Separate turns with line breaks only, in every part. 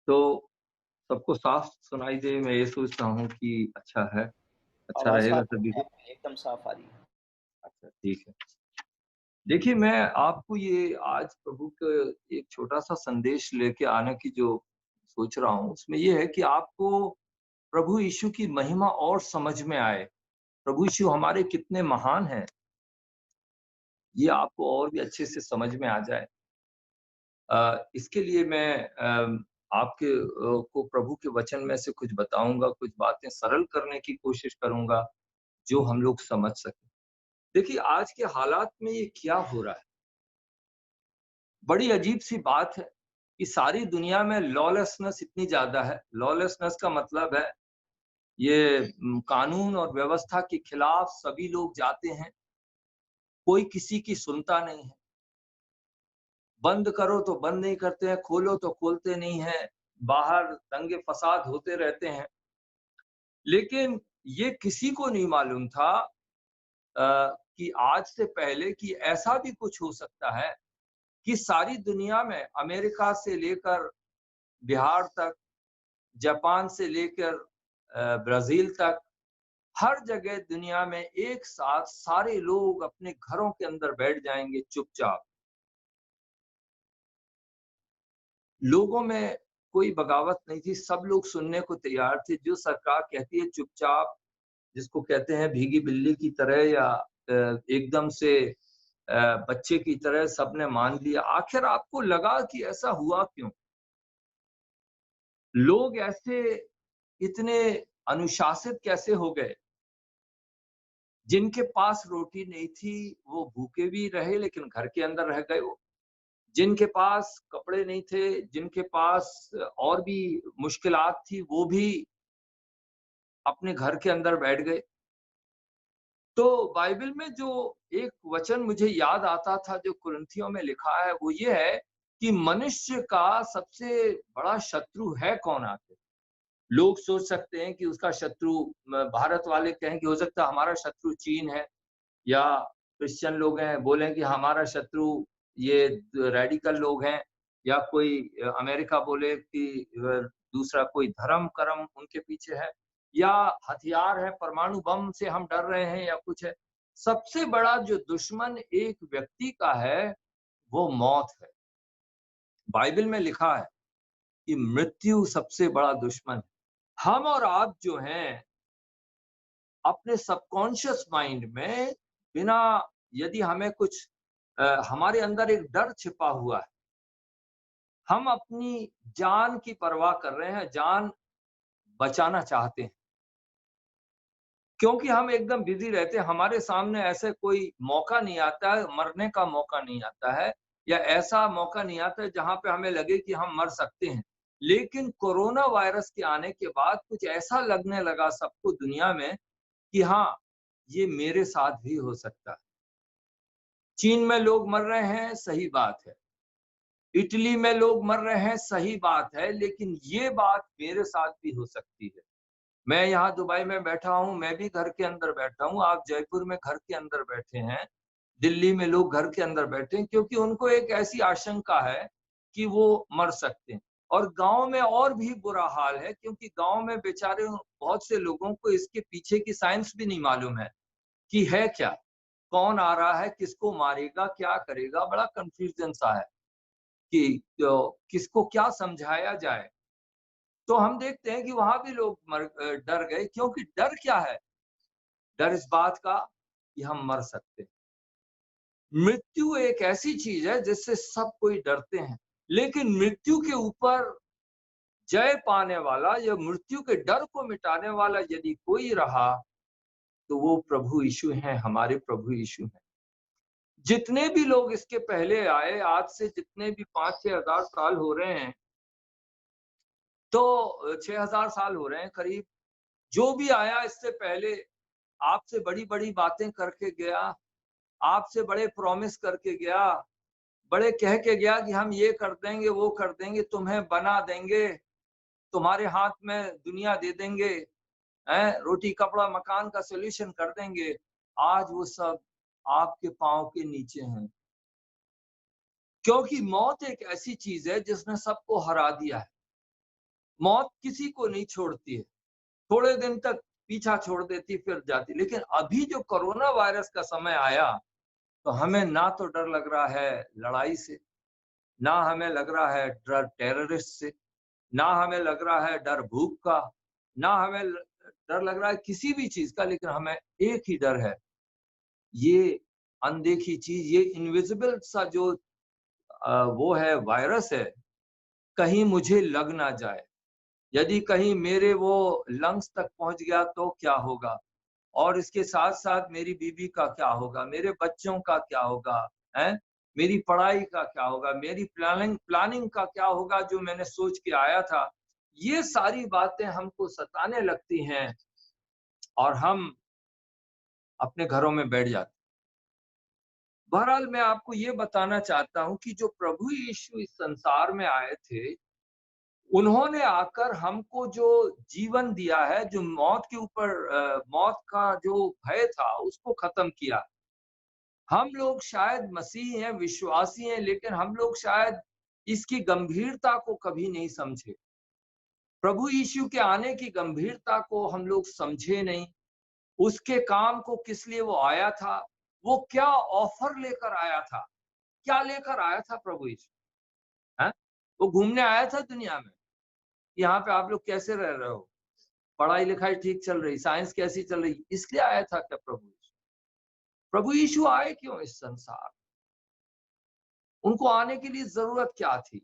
तो सबको साफ सुनाई दे, मैं ये सोचता हूँ कि अच्छा है, अच्छा
आवाज़
रहेगा
साफ़ आ
सभी
रही है
को।
आपकी, एकदम साफ़ आ रही है।
अच्छा, ठीक है। देखिए, मैं आपको ये आज प्रभु के एक छोटा-सा संदेश लेके आने की जो सोच रहा हूँ, उसमें ये है कि आपको प्रभु यीशु की महिमा और समझ में आए। प्रभु यीशु हमारे कितने महान हैं, ये आपको और भी अच्छे से समझ में आ जाए। इसके लिए मैं आपके को प्रभु के वचन में से कुछ बताऊँगा, कुछ बातें सरल करने की कोशिश करूँगा, जो हम लोग समझ सकें। देखिए, आज के हालात में ये क्या हो रहा है? बड़ी अजीब-सी बात है कि सारी दुनिया में लॉलेसनेस इतनी ज़्यादा है। लॉलेसनेस का मतलब है ये कानून और व्यवस्था के खिलाफ सभी लोग जाते हैं, कोई किसी की सुनता नहीं है। बंद करो तो बंद नहीं करते हैं, खोलो तो खोलते नहीं हैं, बाहर दंगे-फसाद होते रहते हैं। लेकिन ये किसी को नहीं मालूम था कि आज से पहले कि ऐसा भी कुछ हो सकता है कि सारी दुनिया में अमेरिका से लेकर बिहार तक, जापान से लेकर ब्राज़ील तक, हर जगह दुनिया में एक साथ सारे लोग अपने घरों के अंदर बैठ जाएँगे चुपचाप। लोगों में कोई बगावत नहीं थी, सब लोग सुनने को तैयार थे। जो सरकार कहती है चुपचाप, जिसको कहते हैं भीगी बिल्ली की तरह या एकदम से बच्चे की तरह सबने मान लिया। आखिर आपको लगा कि ऐसा हुआ क्यों? लोग ऐसे इतने अनुशासित कैसे हो गए? जिनके पास रोटी नहीं थी, वो भूखे भी रहे लेकिन घर के अंदर रह गए वो। जिनके पास कपड़े नहीं थे, जिनके पास और भी मुश्किलात थी, वो भी अपने घर के अंदर बैठ गए। तो बाइबल में जो एक वचन मुझे याद आता था जो कुरिन्थियों में लिखा है वो ये है कि मनुष्य का सबसे बड़ा शत्रु है कौन आखिर? लोग सोच सकते हैं कि उसका शत्रु भारत वाले कहें कि हो सकता है हमारा शत्रु चीन है या क्रिश्चियन लोग हैं बोलें कि हमारा शत्रु ये रेडिकल लोग हैं या कोई अमेरिका बोले कि दूसरा कोई धर्म कर्म उनके पीछे है या हथियार है परमाणु बम से हम डर रहे हैं या कुछ है। सबसे बड़ा जो दुश्मन एक व्यक्ति का है वो मौत है। बाइबल में लिखा है कि मृत्यु सबसे बड़ा दुश्मन है। हम और आप जो हैं अपने सबकॉन्शियस माइंड में बिना यदि हमें कुछ हमारे अंदर एक डर छिपा हुआ है। हम अपनी जान की परवाह कर रहे हैं, जान बचाना चाहते हैं। क्योंकि हम एकदम बिज़ी रहते हैं, हमारे सामने ऐसे कोई मौका नहीं आता है, मरने का मौका नहीं आता है या ऐसा मौका नहीं आता है जहाँ पे हमें लगे कि हम मर सकते हैं। लेकिन कोरोना वायरस के आने के बाद कुछ ऐसा लगने लगा सबको दुनिया में कि हाँ, ये मेरे साथ भी हो सकता है। चीन में लोग मर रहे हैं, सही बात है। इटली में लोग मर रहे हैं, सही बात है, लेकिन ये बात मेरे साथ भी हो सकती है। मैं यहाँ दुबई में बैठा हूँ, मैं भी घर के अंदर बैठा हूँ, आप जयपुर में घर के अंदर बैठे हैं, दिल्ली में लोग घर के अंदर बैठे हैं क्योंकि उनको एक ऐसी आशंका है कि वो मर सकते हैं। और गाँव में और भी बुरा हाल है क्योंकि गाँव में बेचारे बहुत से लोगों को इसके पीछे की साइंस भी नहीं मालूम है कि है क्या? कौन आ रहा है, किसको मारेगा, क्या करेगा? बड़ा कन्फ्यूज़न सा है कि किसको क्या समझाया जाए। तो हम देखते हैं कि वहाँ भी लोग डर गए क्योंकि डर क्या है? डर इस बात का कि हम मर सकते हैं। मृत्यु एक ऐसी चीज़ है जिससे सब कोई डरते हैं, लेकिन मृत्यु के ऊपर जय पाने वाला या मृत्यु के डर को मिटाने वाला यदि कोई रहा, तो वो प्रभु यीशु हैं, हमारे प्रभु यीशु हैं। जितने भी लोग इसके पहले आए, आज से जितने भी 5-6 हज़ार साल हो रहे हैं, तो 6,000 साल हो रहे हैं करीब, जो भी आया इससे पहले आपसे बड़ी-बड़ी बातें करके गया, आपसे बड़े प्रॉमिस करके गया, बड़े कह के गया कि हम ये कर देंगे, वो कर देंगे, तुम्हें बना देंगे, तुम्हारे हाथ में दुनिया दे देंगे, हैं? रोटी, कपड़ा, मकान का सॉल्यूशन कर देंगे। आज वो सब आपके पाँव के नीचे हैं। क्योंकि मौत एक ऐसी चीज़ है जिसने सबको हरा दिया है। मौत किसी को नहीं छोड़ती है, थोड़े दिन तक पीछा छोड़ देती फिर जाती। लेकिन अभी जो कोरोना वायरस का समय आया, तो हमें ना तो डर लग रहा है लड़ाई से, ना हमें लग रहा है डर टेररिस्ट से, ना हमें लग रहा है डर भूख का, ना हमें डर लग रहा है किसी भी चीज का, लेकिन हमें एक ही डर है, ये अनदेखी चीज, ये इनविजिबल सा जो वो है, वायरस है, कहीं मुझे लग ना जाए। यदि कहीं मेरे वो लंग्स तक पहुंच गया तो क्या होगा? और इसके साथ-साथ मेरी बीवी का क्या होगा? मेरे बच्चों का क्या होगा? हैं? मेरी पढ़ाई का क्या होगा? मेरी प्लानिंग प्लानिंग का क्या होगा जो मैंने सोच के आया था? ये सारी बातें हमको सताने लगती हैं और हम अपने घरों में बैठ जाते हैं। बहरहाल मैं आपको ये बताना चाहता हूँ कि जो प्रभु यीशु इस संसार में आए थे, उन्होंने आकर हमको जो जीवन दिया है, जो मौत के ऊपर मौत का जो भय था, उसको खत्म किया। हम लोग शायद मसीही हैं, विश्वासी हैं, लेकिन हम लोग शायद इसकी गंभीरता को कभी नहीं समझे। प्रभु यीशु के आने की गंभीरता को हम लोग समझे नहीं। उसके काम को किस लिए वो आया था, वो क्या ऑफर लेकर आया था, क्या लेकर आया था प्रभु यीशु, हैं? वो घूमने आया था दुनिया में, यहाँ पे आप लोग कैसे रह रहे हो, पढ़ाई-लिखाई ठीक चल रही, साइंस कैसी चल रही, इसलिए आया था क्या प्रभु यीशु? प्रभु यीशु आए क्यों इस संसार? उनको आने के लिए ज़रूरत क्या थी?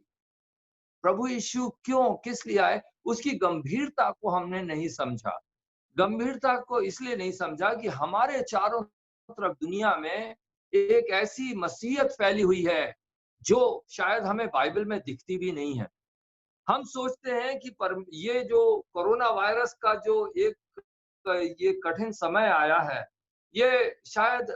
प्रभु यीशु क्यों, किस लिए आए? उसकी गंभीरता को हमने नहीं समझा। गंभीरता को इसलिए नहीं समझा कि हमारे चारों तरफ दुनिया में एक ऐसी मसीहत फैली हुई है, जो शायद हमें बाइबल में दिखती भी नहीं है। हम सोचते हैं कि ये जो कोरोना वायरस का जो एक ये कठिन समय आया है, ये शायद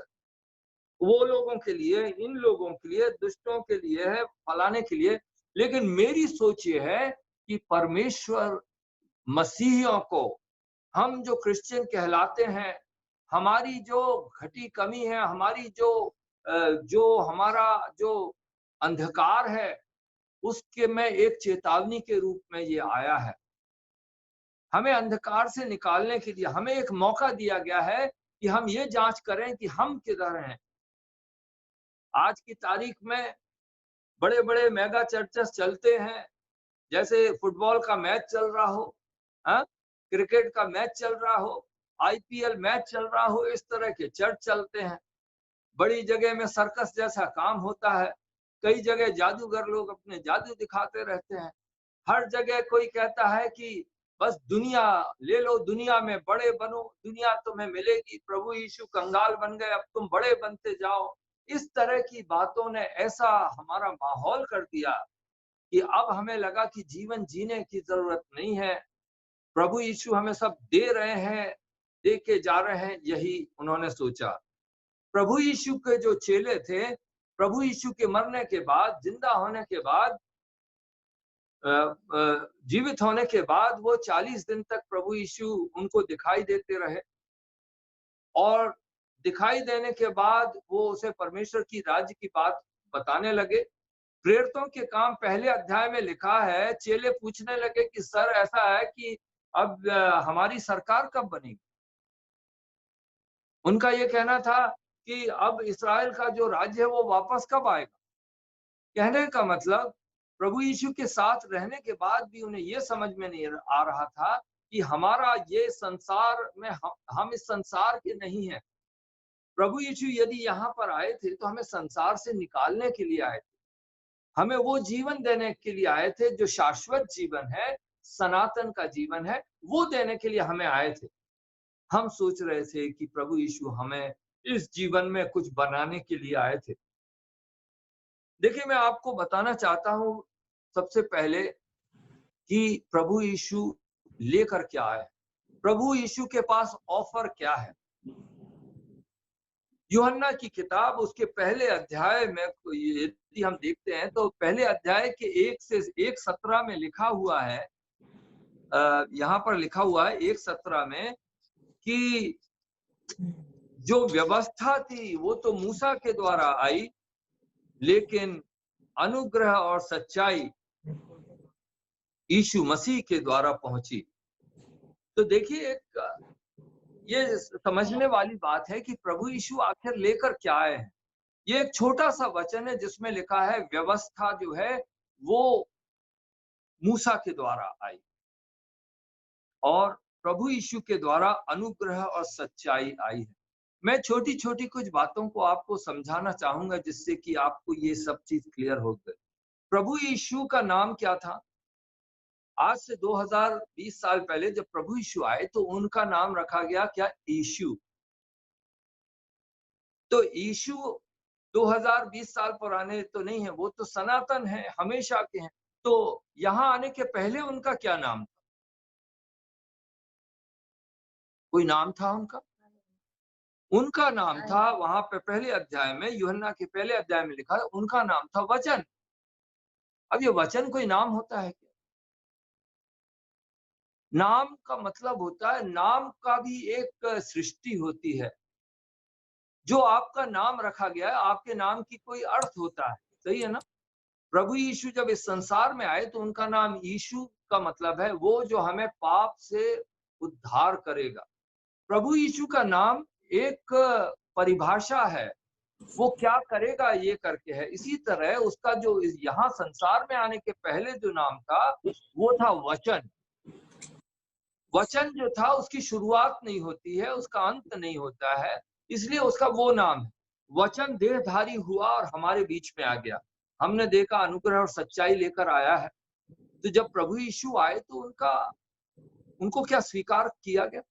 वो लोगों के लिए, इन लोगों के लिए, दुष्टों के लिए है, फलाने के लिए। लेकिन मेरी सोच ये है कि परमेश्वर मसीहियों को, हम जो क्रिश्चियन कहलाते हैं, हमारी जो घटी कमी है, हमारी जो हमारा जो अंधकार है, उसके में एक चेतावनी के रूप में ये आया है। हमें अंधकार से निकालने के लिए हमें एक मौका दिया गया है कि हम ये जाँच करें कि हम किधर हैं। आज की तारीख में बड़े-बड़े मेगा चर्चेस चलते हैं, जैसे फुटबॉल का मैच चल रहा हो, हाँ? क्रिकेट का मैच चल रहा हो, आईपीएल मैच चल रहा हो, इस तरह के चर्च चलते हैं। बड़ी जगह में सर्कस जैसा काम होता है। कई जगह जादूगर लोग अपने जादू दिखाते रहते हैं। हर जगह कोई कहता है कि बस दुनिया ले लो, दुनिया में बड़े बनो, दुनिया तुम्हें मिलेगी, प्रभु यीशु कंगाल बन गए, अब तुम बड़े बनते जाओ। इस तरह की बातों ने ऐसा हमारा माहौल कर दिया कि अब हमें लगा कि जीवन जीने की ज़रूरत नहीं है। प्रभु यीशु हमें सब दे रहे हैं, दे के जा रहे हैं, यही उन्होंने सोचा। प्रभु यीशु के जो चेले थे, प्रभु यीशु के मरने के बाद, जिंदा होने के बाद, जीवित होने के बाद वो 40 दिन तक प्रभु यीशु उनको दिखाई देते रहे और दिखाई देने के बाद वो उसे परमेश्वर की राज्य की बात बताने लगे। प्रेरितों के काम पहले अध्याय में लिखा है, चेले पूछने लगे कि सर ऐसा है कि अब हमारी सरकार कब बनेगी? उनका ये कहना था कि अब इस्राएल का जो राज्य है वो वापस कब आएगा? कहने का मतलब प्रभु यीशु के साथ रहने के बाद भी उन्हें ये समझ में नहीं आ रहा था कि हमारा ये संसार में हम इस संसार के नहीं हैं। प्रभु यीशु यदि यहाँ पर आए थे तो हमें संसार से निकालने के लिए आए थे। हमें वो जीवन देने के लिए आए थे जो शाश्वत जीवन है, सनातन का जीवन है, वो देने के लिए हमें आए थे। हम सोच रहे थे कि प्रभु यीशु हमें इस जीवन में कुछ बनाने के लिए आए थे। देखिए, मैं आपको बताना चाहता हूँ सबसे पहले कि प्रभु यीशु लेकर क्या आए। प्रभु यीशु के पास ऑफर क्या है? यूहन्ना की किताब उसके पहले अध्याय में यदि हम देखते हैं तो पहले अध्याय के 1 से 1:17 में लिखा हुआ है, यहाँ पर लिखा हुआ है 1:17 में कि जो व्यवस्था थी वो तो मूसा के द्वारा आई, लेकिन अनुग्रह और सच्चाई यीशु मसीह के द्वारा पहुंची। तो देखिए, ये समझने वाली बात है कि प्रभु यीशु आखिर लेकर क्या आए हैं। ये एक छोटा सा वचन है जिसमें लिखा है व्यवस्था जो है वो मूसा के द्वारा आई और प्रभु यीशु के द्वारा अनुग्रह और सच्चाई आई है। मैं छोटी-छोटी कुछ बातों को आपको समझाना चाहूंगा जिससे कि आपको ये सब चीज क्लियर हो गई। प्रभु यीशु का नाम क्या था? आज से 2020 साल पहले जब प्रभु यीशु आए तो उनका नाम रखा गया क्या? यीशु। तो यीशु 2020 साल पुराने तो नहीं है, वो तो सनातन है, हमेशा के हैं। तो यहाँ आने के पहले उनका क्या नाम था? कोई नाम था उनका? उनका नाम था, वहां पे पहले अध्याय में, यूहन्ना के पहले अध्याय में लिखा है, उनका नाम था वचन। अब ये वचन कोई नाम होता है क्या? नाम का मतलब होता है, नाम का भी एक सृष्टि होती है। जो आपका नाम रखा गया है, आपके नाम की कोई अर्थ होता है, सही है ना? प्रभु यीशु जब इस संसार में आए तो उनका नाम यीशु का मतलब है वो जो हमें पाप से उद्धार करेगा। प्रभु यीशु का नाम एक परिभाषा है, वो क्या करेगा ये करके है। इसी तरह उसका जो यहाँ संसार में आने के पहले जो नाम था वो था वचन। वचन जो था उसकी शुरुआत नहीं होती है, उसका अंत नहीं होता है, इसलिए उसका वो नाम है। वचन देहधारी हुआ और हमारे बीच में आ गया। हमने देखा अनुग्रह और सच्चाई लेकर आया है। तो जब प्रभु यीशु आए तो उनको क्या स्वीकार किया गया?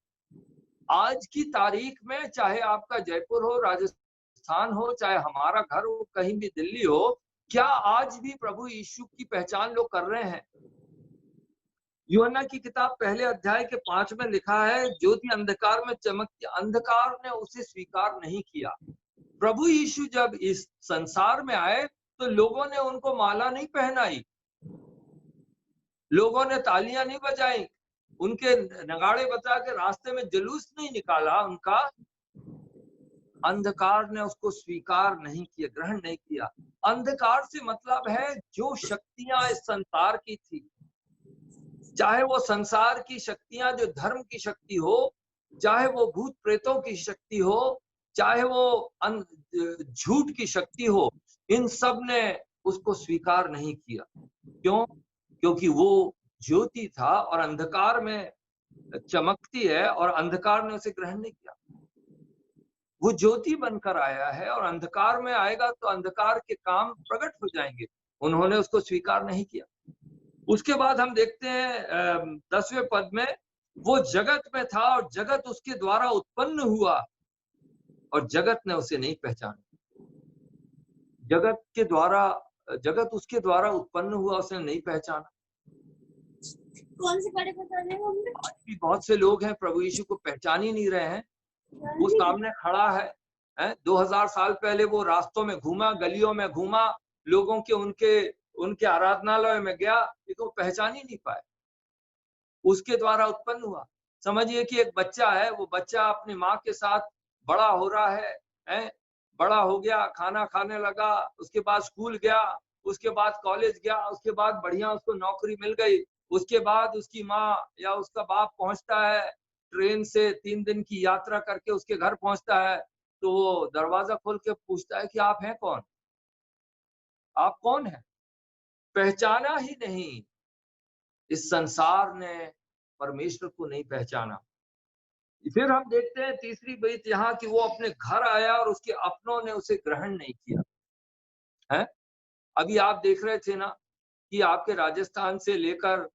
आज की तारीख में चाहे आपका जयपुर हो, राजस्थान हो, चाहे हमारा घर हो, कहीं भी दिल्ली हो, क्या आज भी प्रभु यीशु की पहचान लोग कर रहे हैं? यूहन्ना की किताब पहले अध्याय के 5 में लिखा है, ज्योति अंधकार में चमकती, अंधकार ने उसे स्वीकार नहीं किया। प्रभु यीशु जब इस संसार में आए तो लोगों ने उनको माला नहीं पहनाई, लोगों ने तालियां नहीं बजाई, उनके नगाड़े बजा के रास्ते में जुलूस नहीं निकाला उनका। अंधकार ने उसको स्वीकार नहीं किया, ग्रहण नहीं किया। अंधकार से मतलब है जो शक्तियां इस संसार की थी, चाहे वो संसार की शक्तियां जो धर्म की शक्ति हो, चाहे वो भूत प्रेतों की शक्ति हो, चाहे वो झूठ की शक्ति हो, इन सब ने उसको स्वीकार नहीं किया। क्यों? क्योंकि वो ज्योति था और अंधकार में चमकती है और अंधकार ने उसे ग्रहण नहीं किया। वो ज्योति बनकर आया है और अंधकार में आएगा तो अंधकार के काम प्रकट हो जाएंगे। उन्होंने उसको स्वीकार नहीं किया। उसके बाद हम देखते हैं 10वें पद में, वो जगत में था और जगत उसके द्वारा उत्पन्न हुआ और जगत ने उसे नहीं पहचाना। जगत उसके द्वारा उत्पन्न हुआ, उसने नहीं पहचाना।
कौन से पढ़े बता रहे हो?
आज भी बहुत से लोग हैं प्रभु यीशु को पहचान ही नहीं रहे हैं। वो सामने खड़ा है 2000 साल पहले वो रास्तों में घूमा, गलियों में घूमा, लोगों के उनके आराधनालय में गया, लेकिन वो पहचान ही नहीं पाए। उसके द्वारा उत्पन्न हुआ। समझिए कि एक बच्चा है, वो बच्चा अपनी माँ के साथ बड़ा हो रहा है, बड़ा हो गया, खाना खाने लगा, उसके बाद स्कूल गया, उसके बाद कॉलेज गया, उसके बाद बढ़िया उसको नौकरी मिल गई। उसके बाद उसकी माँ या उसका बाप पहुंचता है, ट्रेन से 3 दिन की यात्रा करके उसके घर पहुंचता है, तो वो दरवाजा खोल के पूछता है कि आप हैं कौन? आप कौन हैं? पहचाना ही नहीं। इस संसार ने परमेश्वर को नहीं पहचाना। फिर हम देखते हैं तीसरी बात यहाँ कि वो अपने घर आया और उसके अपनों ने उसे ग्रहण नहीं किया है। अभी आप देख रहे थे ना कि आपके राजस्थान से लेकर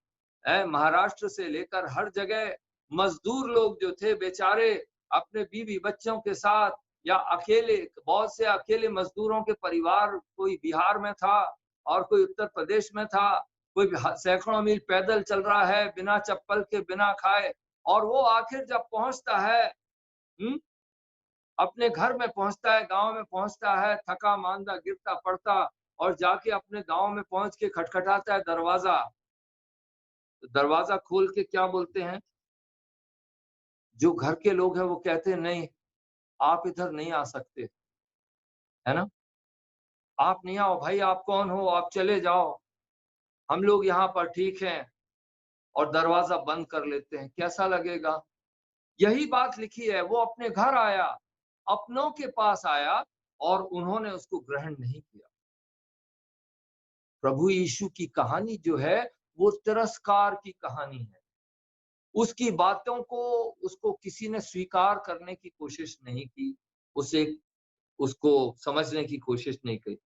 महाराष्ट्र से लेकर हर जगह मजदूर लोग जो थे बेचारे अपने बीवी बच्चों के साथ या अकेले, बहुत से अकेले मजदूरों के परिवार, कोई बिहार में था और कोई उत्तर प्रदेश में था, कोई सैकड़ों मील पैदल चल रहा है बिना चप्पल के, बिना खाए, और वो आखिर जब पहुंचता है अपने घर में पहुंचता है, गांव में पहुंचता है, थका मांदा गिरता पड़ता, और जाके अपने गांव में पहुंच के खटखटाता है दरवाजा। तो दरवाजा खोल के क्या बोलते हैं? जो घर के लोग हैं वो कहते हैं नहीं, आप इधर नहीं आ सकते, है ना? आप नहीं आओ भाई, आप कौन हो? आप चले जाओ, हम लोग यहाँ पर ठीक हैं। और दरवाजा बंद कर लेते हैं, कैसा लगेगा? यही बात लिखी है, वो अपने घर आया, अपनों के पास आया और उन्होंने उसको ग्रहण नहीं किया। प्रभु यीशु की कहानी जो है वो तिरस्कार की कहानी है। उसकी बातों को उसको किसी ने स्वीकार करने की कोशिश नहीं की, उसे उसको समझने की कोशिश नहीं की।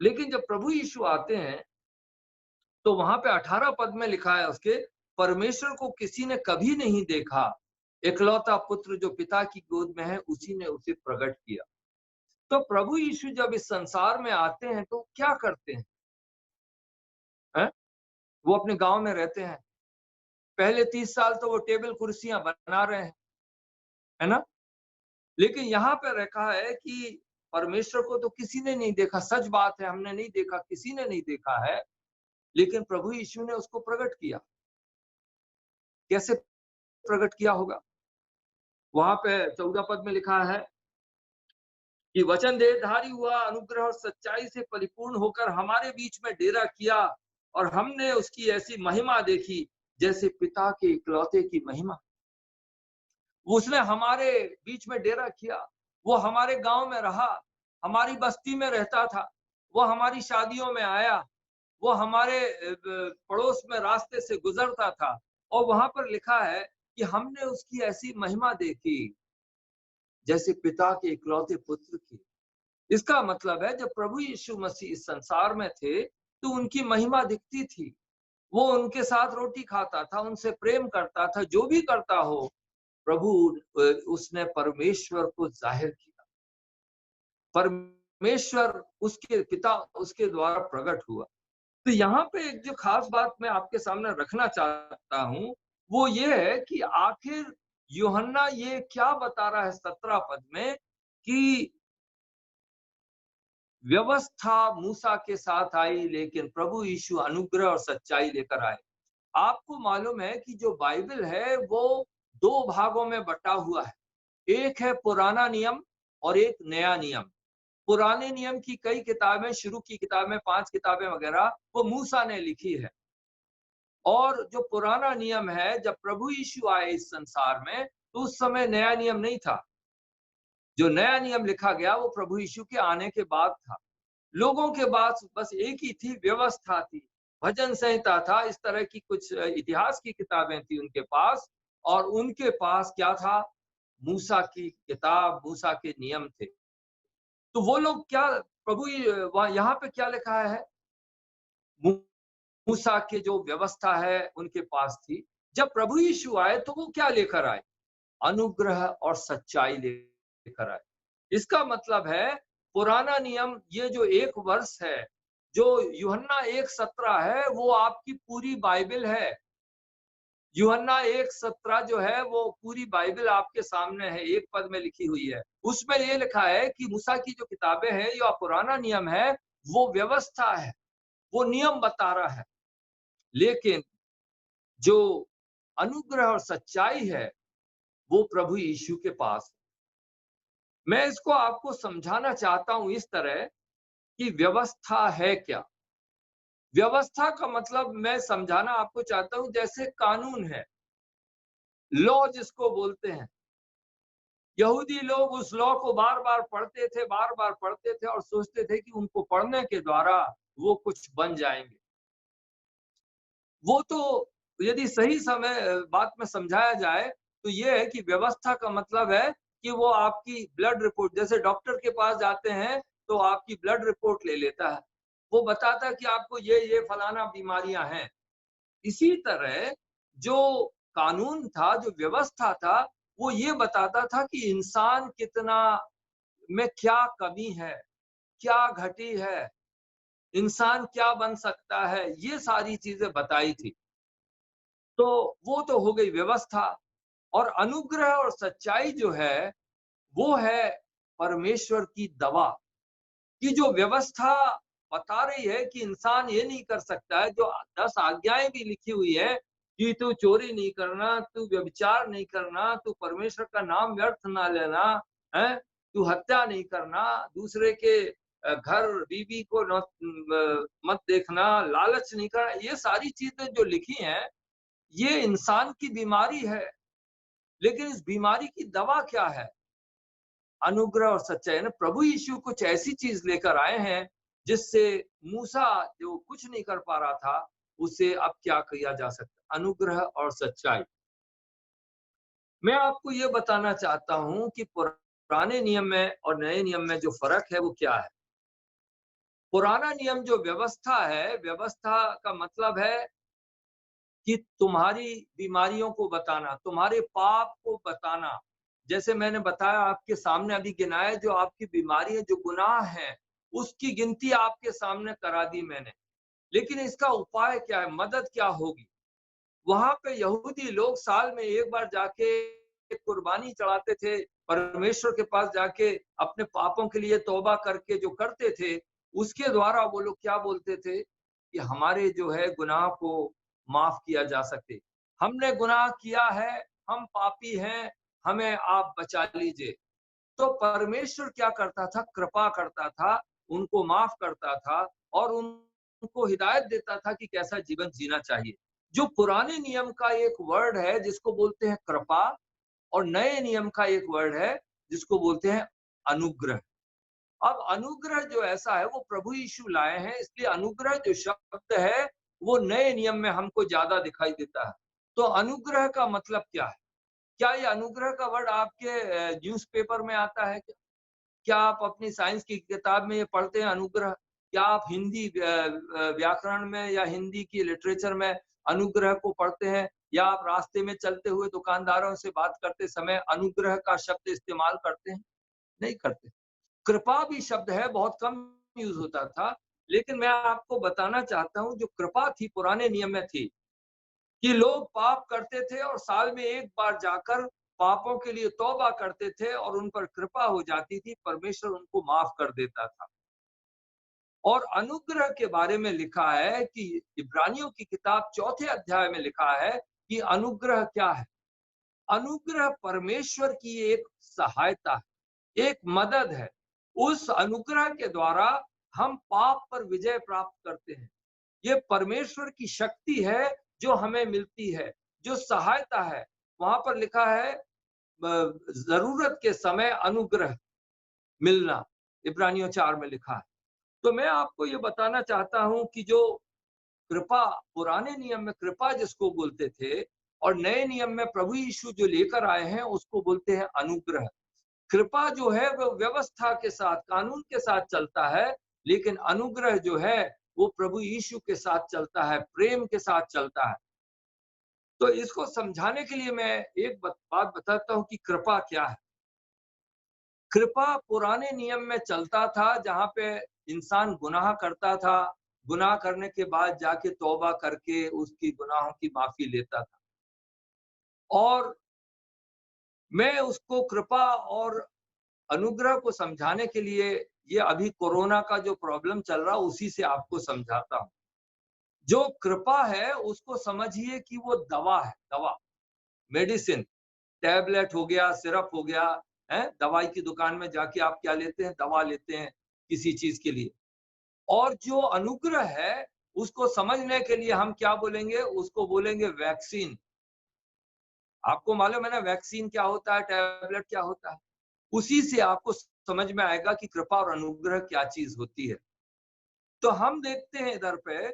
लेकिन जब प्रभु यीशु आते हैं तो वहां पे 18 पद में लिखा है उसके, परमेश्वर को किसी ने कभी नहीं देखा, इकलौता पुत्र जो पिता की गोद में है उसी ने उसे प्रकट किया। तो प्रभु यीशु जब इस संसार में आते हैं तो क्या करते हैं? हैं? वो अपने गांव में रहते हैं, पहले 30 साल तो वो टेबल कुर्सियां बना रहे हैं, है ना? लेकिन यहाँ पे रखा है कि परमेश्वर को तो किसी ने नहीं देखा, सच बात है, हमने नहीं देखा, किसी ने नहीं देखा है, लेकिन प्रभु यीशु ने उसको प्रकट किया। कैसे प्रकट किया होगा? वहां पे 14 पद में लिखा है कि वचन देहधारी हुआ, अनुग्रह और सच्चाई से परिपूर्ण होकर हमारे बीच में डेरा किया और हमने उसकी ऐसी महिमा देखी जैसे पिता के इकलौते की महिमा। उसने हमारे बीच में डेरा किया, वो हमारे गांव में रहा, हमारी बस्ती में रहता था, वो हमारी शादियों में आया, वो हमारे पड़ोस में रास्ते से गुजरता था और वहां पर लिखा है कि हमने उसकी ऐसी महिमा देखी जैसे पिता के इकलौते पुत्र की। इसका मतलब है जब प्रभु यीशु मसीह इस संसार में थे तो उनकी महिमा दिखती थी। वो उनके साथ रोटी खाता था, उनसे प्रेम करता था, जो भी करता हो प्रभु उसने परमेश्वर को जाहिर किया। परमेश्वर उसके पिता उसके द्वारा प्रकट हुआ। तो यहाँ पे एक जो खास बात मैं आपके सामने रखना चाहता हूं वो ये है कि आखिर यूहन्ना ये क्या बता रहा है 17 पद में कि व्यवस्था मूसा के साथ आई लेकिन प्रभु यीशु अनुग्रह और सच्चाई लेकर आए। आपको मालूम है कि जो बाइबल है वो 2 भागों में बटा हुआ है। एक है पुराना नियम और एक नया नियम। पुराने नियम की कई किताबें, शुरू की किताबें, 5 किताबें वगैरह वो मूसा ने लिखी है। और जो पुराना नियम है, जब प्रभु यीशु आए इस संसार में तो उस समय नया नियम नहीं था। जो नया नियम लिखा गया वो प्रभु यीशु के आने के बाद था। लोगों के पास बस एक ही थी, व्यवस्था थी, भजन संहिता था, इस तरह की कुछ इतिहास की किताबें थी उनके पास। और उनके पास क्या था? मूसा की किताब, मूसा के नियम थे। तो वो लोग क्या, प्रभु यहाँ पे क्या लिखा है? मूसा के जो व्यवस्था है उनके पास थी। जब प्रभु यीशु आए तो वो क्या लेकर आए? अनुग्रह और सच्चाई लेकर आए। इसका मतलब है पुराना नियम, ये जो एक वर्ष है, जो यूहन्ना 1:17 है, वो आपकी पूरी बाइबल है। यूहन्ना 1:17 जो है वो पूरी बाइबल आपके सामने है, एक पद में लिखी हुई है। उसमें ये लिखा है कि मूसा की जो किताबें हैं या पुराना नियम है वो व्यवस्था है, वो नियम बता रहा है। लेकिन जो अनुग्रह और सच्चाई है वो प्रभु यीशु के पास। मैं इसको आपको समझाना चाहता हूं इस तरह कि व्यवस्था है क्या। व्यवस्था का मतलब मैं समझाना आपको चाहता हूं जैसे कानून है, लॉ जिसको बोलते हैं। यहूदी लोग उस लॉ को बार बार पढ़ते थे, बार बार पढ़ते थे और सोचते थे कि उनको पढ़ने के द्वारा वो कुछ बन जाएंगे। वो तो यदि सही समय बात में समझाया जाए तो ये है कि व्यवस्था का मतलब है कि वो आपकी ब्लड रिपोर्ट, जैसे डॉक्टर के पास जाते हैं तो आपकी ब्लड रिपोर्ट ले लेता है, वो बताता है कि आपको ये फलाना बीमारियां हैं। इसी तरह जो कानून था, जो व्यवस्था था, वो ये बताता था कि इंसान कितना में क्या कमी है, क्या घटी है, इंसान क्या बन सकता है, ये सारी चीजें बताई थी। तो वो तो हो गई व्यवस्था। और अनुग्रह और सच्चाई जो है वो है परमेश्वर की दवा। कि जो व्यवस्था बता रही है कि इंसान ये नहीं कर सकता है, जो 10 आज्ञाएं भी लिखी हुई है कि तू चोरी नहीं करना, तू व्यभिचार नहीं करना, तू परमेश्वर का नाम व्यर्थ ना लेना है, तू हत्या नहीं करना, दूसरे के घर बीवी को मत देखना, लालच नहीं करना, ये सारी चीजें जो लिखी हैं ये इंसान की बीमारी है, लेकिन इस बीमारी की दवा क्या है? अनुग्रह और सच्चाई। ना प्रभु यीशु कुछ ऐसी चीज लेकर आए हैं जिससे मूसा जो कुछ नहीं कर पा रहा था, उसे अब क्या किया जा सकता? अनुग्रह और सच्चाई। मैं आपको ये बताना चाहता हूं कि पुराने नियम में और नए नियम में जो फर्क है वो क्या है। पुराना नियम जो व्यवस्था है, व्यवस्था का मतलब है कि तुम्हारी बीमारियों को बताना, तुम्हारे पाप को बताना। जैसे मैंने बताया, आपके सामने अभी गिनाया, जो आपकी बीमारी है, जो गुनाह है, उसकी गिनती आपके सामने करा दी मैंने। लेकिन इसका उपाय क्या है? मदद क्या होगी? वहां पे यहूदी लोग साल में एक बार जाके कुर्बानी चढ़ाते थे, परमेश्वर के पास जाके अपने पापों के लिए तौबा करके जो करते थे, उसके द्वारा वो लोग क्या बोलते थे कि हमारे जो है गुनाह को माफ किया जा सकते। हमने गुनाह किया है, हम पापी हैं, हमें आप बचा लीजिए। तो परमेश्वर क्या करता था? कृपा करता था, उनको माफ करता था और उनको हिदायत देता था कि कैसा जीवन जीना चाहिए। जो पुराने नियम का एक वर्ड है जिसको बोलते हैं कृपा, और नए नियम का एक वर्ड है जिसको बोलते हैं अनुग्रह। अब अनुग्रह जो ऐसा है वो प्रभु यीशु लाए हैं, इसलिए अनुग्रह जो शब्द है वो नए नियम में हमको ज्यादा दिखाई देता है। तो अनुग्रह का मतलब क्या है? क्या ये अनुग्रह का वर्ड आपके न्यूज़पेपर में आता है? क्या आप अपनी साइंस की किताब में ये पढ़ते हैं अनुग्रह? क्या आप हिंदी व्याकरण में या हिंदी की लिटरेचर में अनुग्रह को पढ़ते हैं? या आप रास्ते में चलते हुए दुकानदारों से बात करते समय अनुग्रह का शब्द इस्तेमाल करते हैं? नहीं करते। कृपा भी शब्द है, बहुत कम यूज़ होता था, लेकिन मैं आपको बताना चाहता हूँ जो कृपा थी पुराने नियम में थी, कि लोग पाप करते थे और साल में एक बार जाकर पापों के लिए तौबा करते थे और उन पर कृपा हो जाती थी, परमेश्वर उनको माफ कर देता था। और अनुग्रह के बारे में लिखा है कि इब्रानियों की किताब 4थे अध्याय में लिखा है कि अनुग्रह क्या है? अनुग्रह परमेश्वर की एक सहायता है, एक मदद है। उस अनुग्रह के द्वारा हम पाप पर विजय प्राप्त करते हैं। ये परमेश्वर की शक्ति है जो हमें मिलती है, जो सहायता है। वहां पर लिखा है जरूरत के समय अनुग्रह मिलना, इब्रानियों 4 में लिखा है। तो मैं आपको ये बताना चाहता हूं कि जो कृपा, पुराने नियम में कृपा जिसको बोलते थे और नए नियम में प्रभु यीशु जो लेकर आए हैं उसको बोलते हैं अनुग्रह। कृपा जो है वो व्यवस्था के साथ, कानून के साथ चलता है, लेकिन अनुग्रह जो है वो प्रभु यीशु के साथ चलता है, प्रेम के साथ चलता है। तो इसको समझाने के लिए मैं एक बात बताता हूँ कि कृपा क्या है। कृपा पुराने नियम में चलता था जहाँ पे इंसान गुनाह करता था, गुनाह करने के बाद जाके तौबा करके उसकी गुनाहों की माफी लेता था। और मैं उसको कृपा और अनुग्रह को समझाने के लिए ये अभी कोरोना का जो प्रॉब्लम चल रहा है उसी से आपको समझाता हूँ। जो कृपा है उसको समझिए कि वो दवा है, दवा, मेडिसिन, टैबलेट हो गया, सिरप हो गया, है? दवाई की दुकान में जाके आप क्या लेते हैं? दवा लेते हैं किसी चीज के लिए। और जो अनुग्रह है उसको समझने के लिए हम क्या बोलेंगे? उसको बोलेंगे वैक्सीन। आपको मालूम है ना वैक्सीन क्या होता है, टैबलेट क्या होता है? उसी से आपको समझ में आएगा कि कृपा और अनुग्रह क्या चीज होती है। तो हम देखते हैं इधर पे,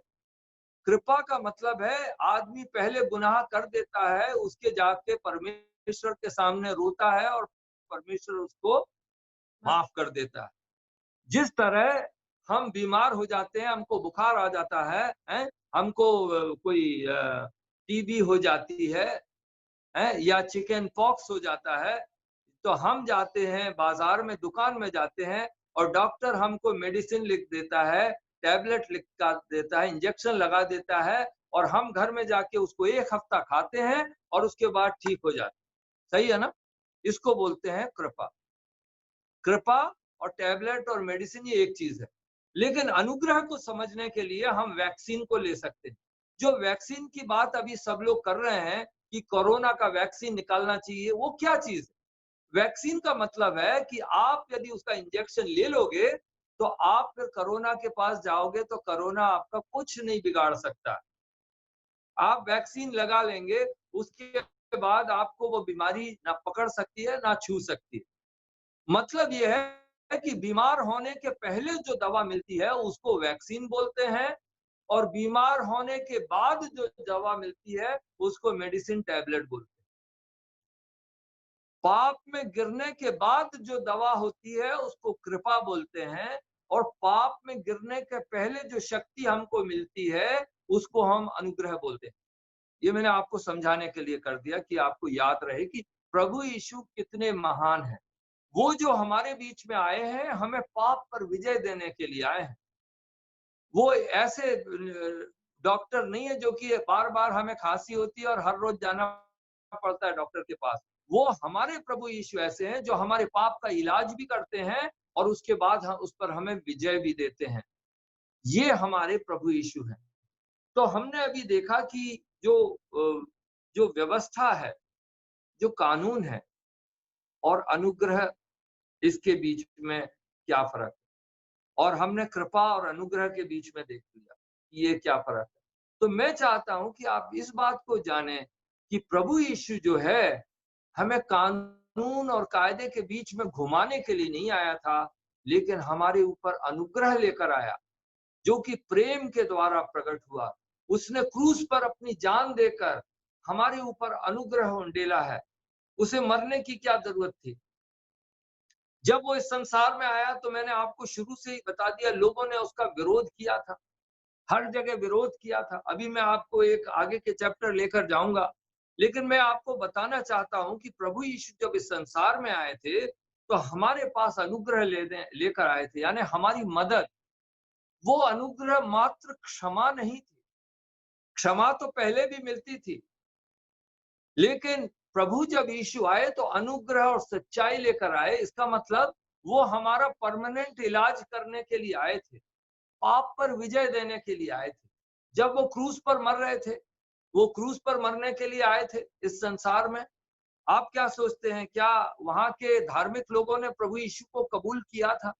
कृपा का मतलब है आदमी पहले गुनाह कर देता है, उसके जाके परमेश्वर के सामने रोता है और परमेश्वर उसको माफ कर देता है। जिस तरह हम बीमार हो जाते हैं, हमको बुखार आ जाता है, हैं? हमको कोई टीबी हो जाती है? या चिकन पॉक्स हो जाता है, तो हम जाते हैं बाजार में, दुकान में जाते हैं और डॉक्टर हमको मेडिसिन लिख देता है, टैबलेट लिख कर देता है, इंजेक्शन लगा देता है और हम घर में जाके उसको 1 हफ्ता खाते हैं और उसके बाद ठीक हो जाते हैं। सही है ना? इसको बोलते हैं कृपा। कृपा और टैबलेट और मेडिसिन ये एक चीज है। लेकिन अनुग्रह को समझने के लिए हम वैक्सीन को ले सकते हैं। जो वैक्सीन की बात अभी सब लोग कर रहे हैं कि कोरोना का वैक्सीन निकालना चाहिए, वो क्या चीज है? वैक्सीन का मतलब है कि आप यदि उसका इंजेक्शन ले लोगे तो आप फिर कोरोना के पास जाओगे तो कोरोना आपका कुछ नहीं बिगाड़ सकता। आप वैक्सीन लगा लेंगे, उसके बाद आपको वो बीमारी ना पकड़ सकती है, ना छू सकती है। मतलब ये है कि बीमार होने के पहले जो दवा मिलती है, उसको वैक्सीन बोलते हैं और बीमार होने के बाद जो दवा मिलती है, उसको मेडिसिन टैबलेट बोलते हैं। पाप में गिरने के बाद जो दवा होती है, उसको कृपा बोलते हैं और पाप में गिरने के पहले जो शक्ति हमको मिलती है, उसको हम अनुग्रह बोलते हैं। ये मैंने आपको समझाने के लिए कर दिया कि आपको याद रहे कि प्रभु यीशु कितने महान हैं। वो जो हमारे बीच में आए हैं, हमें पाप पर विजय देने के लिए आए हैं। वो ऐसे डॉक्टर नहीं है जो कि बार-बार हमें खाँसी होती है और हर रोज़ जाना पड़ता है डॉक्टर के पास। वो हमारे प्रभु यीशु ऐसे हैं जो हमारे पाप का इलाज भी करते हैं और उसके बाद उस पर हमें विजय भी देते हैं। ये हमारे प्रभु यीशु हैं। तो हमने अभी देखा कि जो व्यवस्था है, जो कानून है और अनुग्रह, इसके बीच में क्या फ़र्क है? और हमने कृपा और अनुग्रह के बीच में देख लिया कि ये क्या फ़र्क है। तो मैं चाहता हूँ कि आप इस बात को जानें कि प्रभु यीशु जो है, हमें कानून और कायदे के बीच में घुमाने के लिए नहीं आया था, लेकिन हमारे ऊपर अनुग्रह लेकर आया, जो कि प्रेम के द्वारा प्रकट हुआ। उसने क्रूस पर अपनी जान देकर हमारे ऊपर अनुग्रह उंडेला है। उसे मरने की क्या ज़रूरत थी? जब वो इस संसार में आया तो मैंने आपको शुरू से ही बता दिया, लोगों ने उसका विरोध किया था, हर जगह विरोध किया था। अभी मैं आपको एक आगे के चैप्टर लेकर जाऊँगा, लेकिन मैं आपको बताना चाहता हूँ कि प्रभु यीशु जब इस संसार में आए थे, तो हमारे पास अनुग्रह लेकर आए थे, यानी हमारी मदद। वो अनुग्रह मात्र क्षमा नहीं थी, क्षमा तो पहले भी मिलती थी, लेकिन प्रभु जब यीशु आए तो अनुग्रह और सच्चाई लेकर आए। इसका मतलब वो हमारा परमानेंट इलाज करने के लिए आए थे, पाप पर विजय देने के लिए आए थे। जब वो क्रूस पर मर रहे थे, वो क्रूस पर मरने के लिए आए थे इस संसार में। आप क्या सोचते हैं, क्या वहां के धार्मिक लोगों ने प्रभु यीशु को कबूल किया था?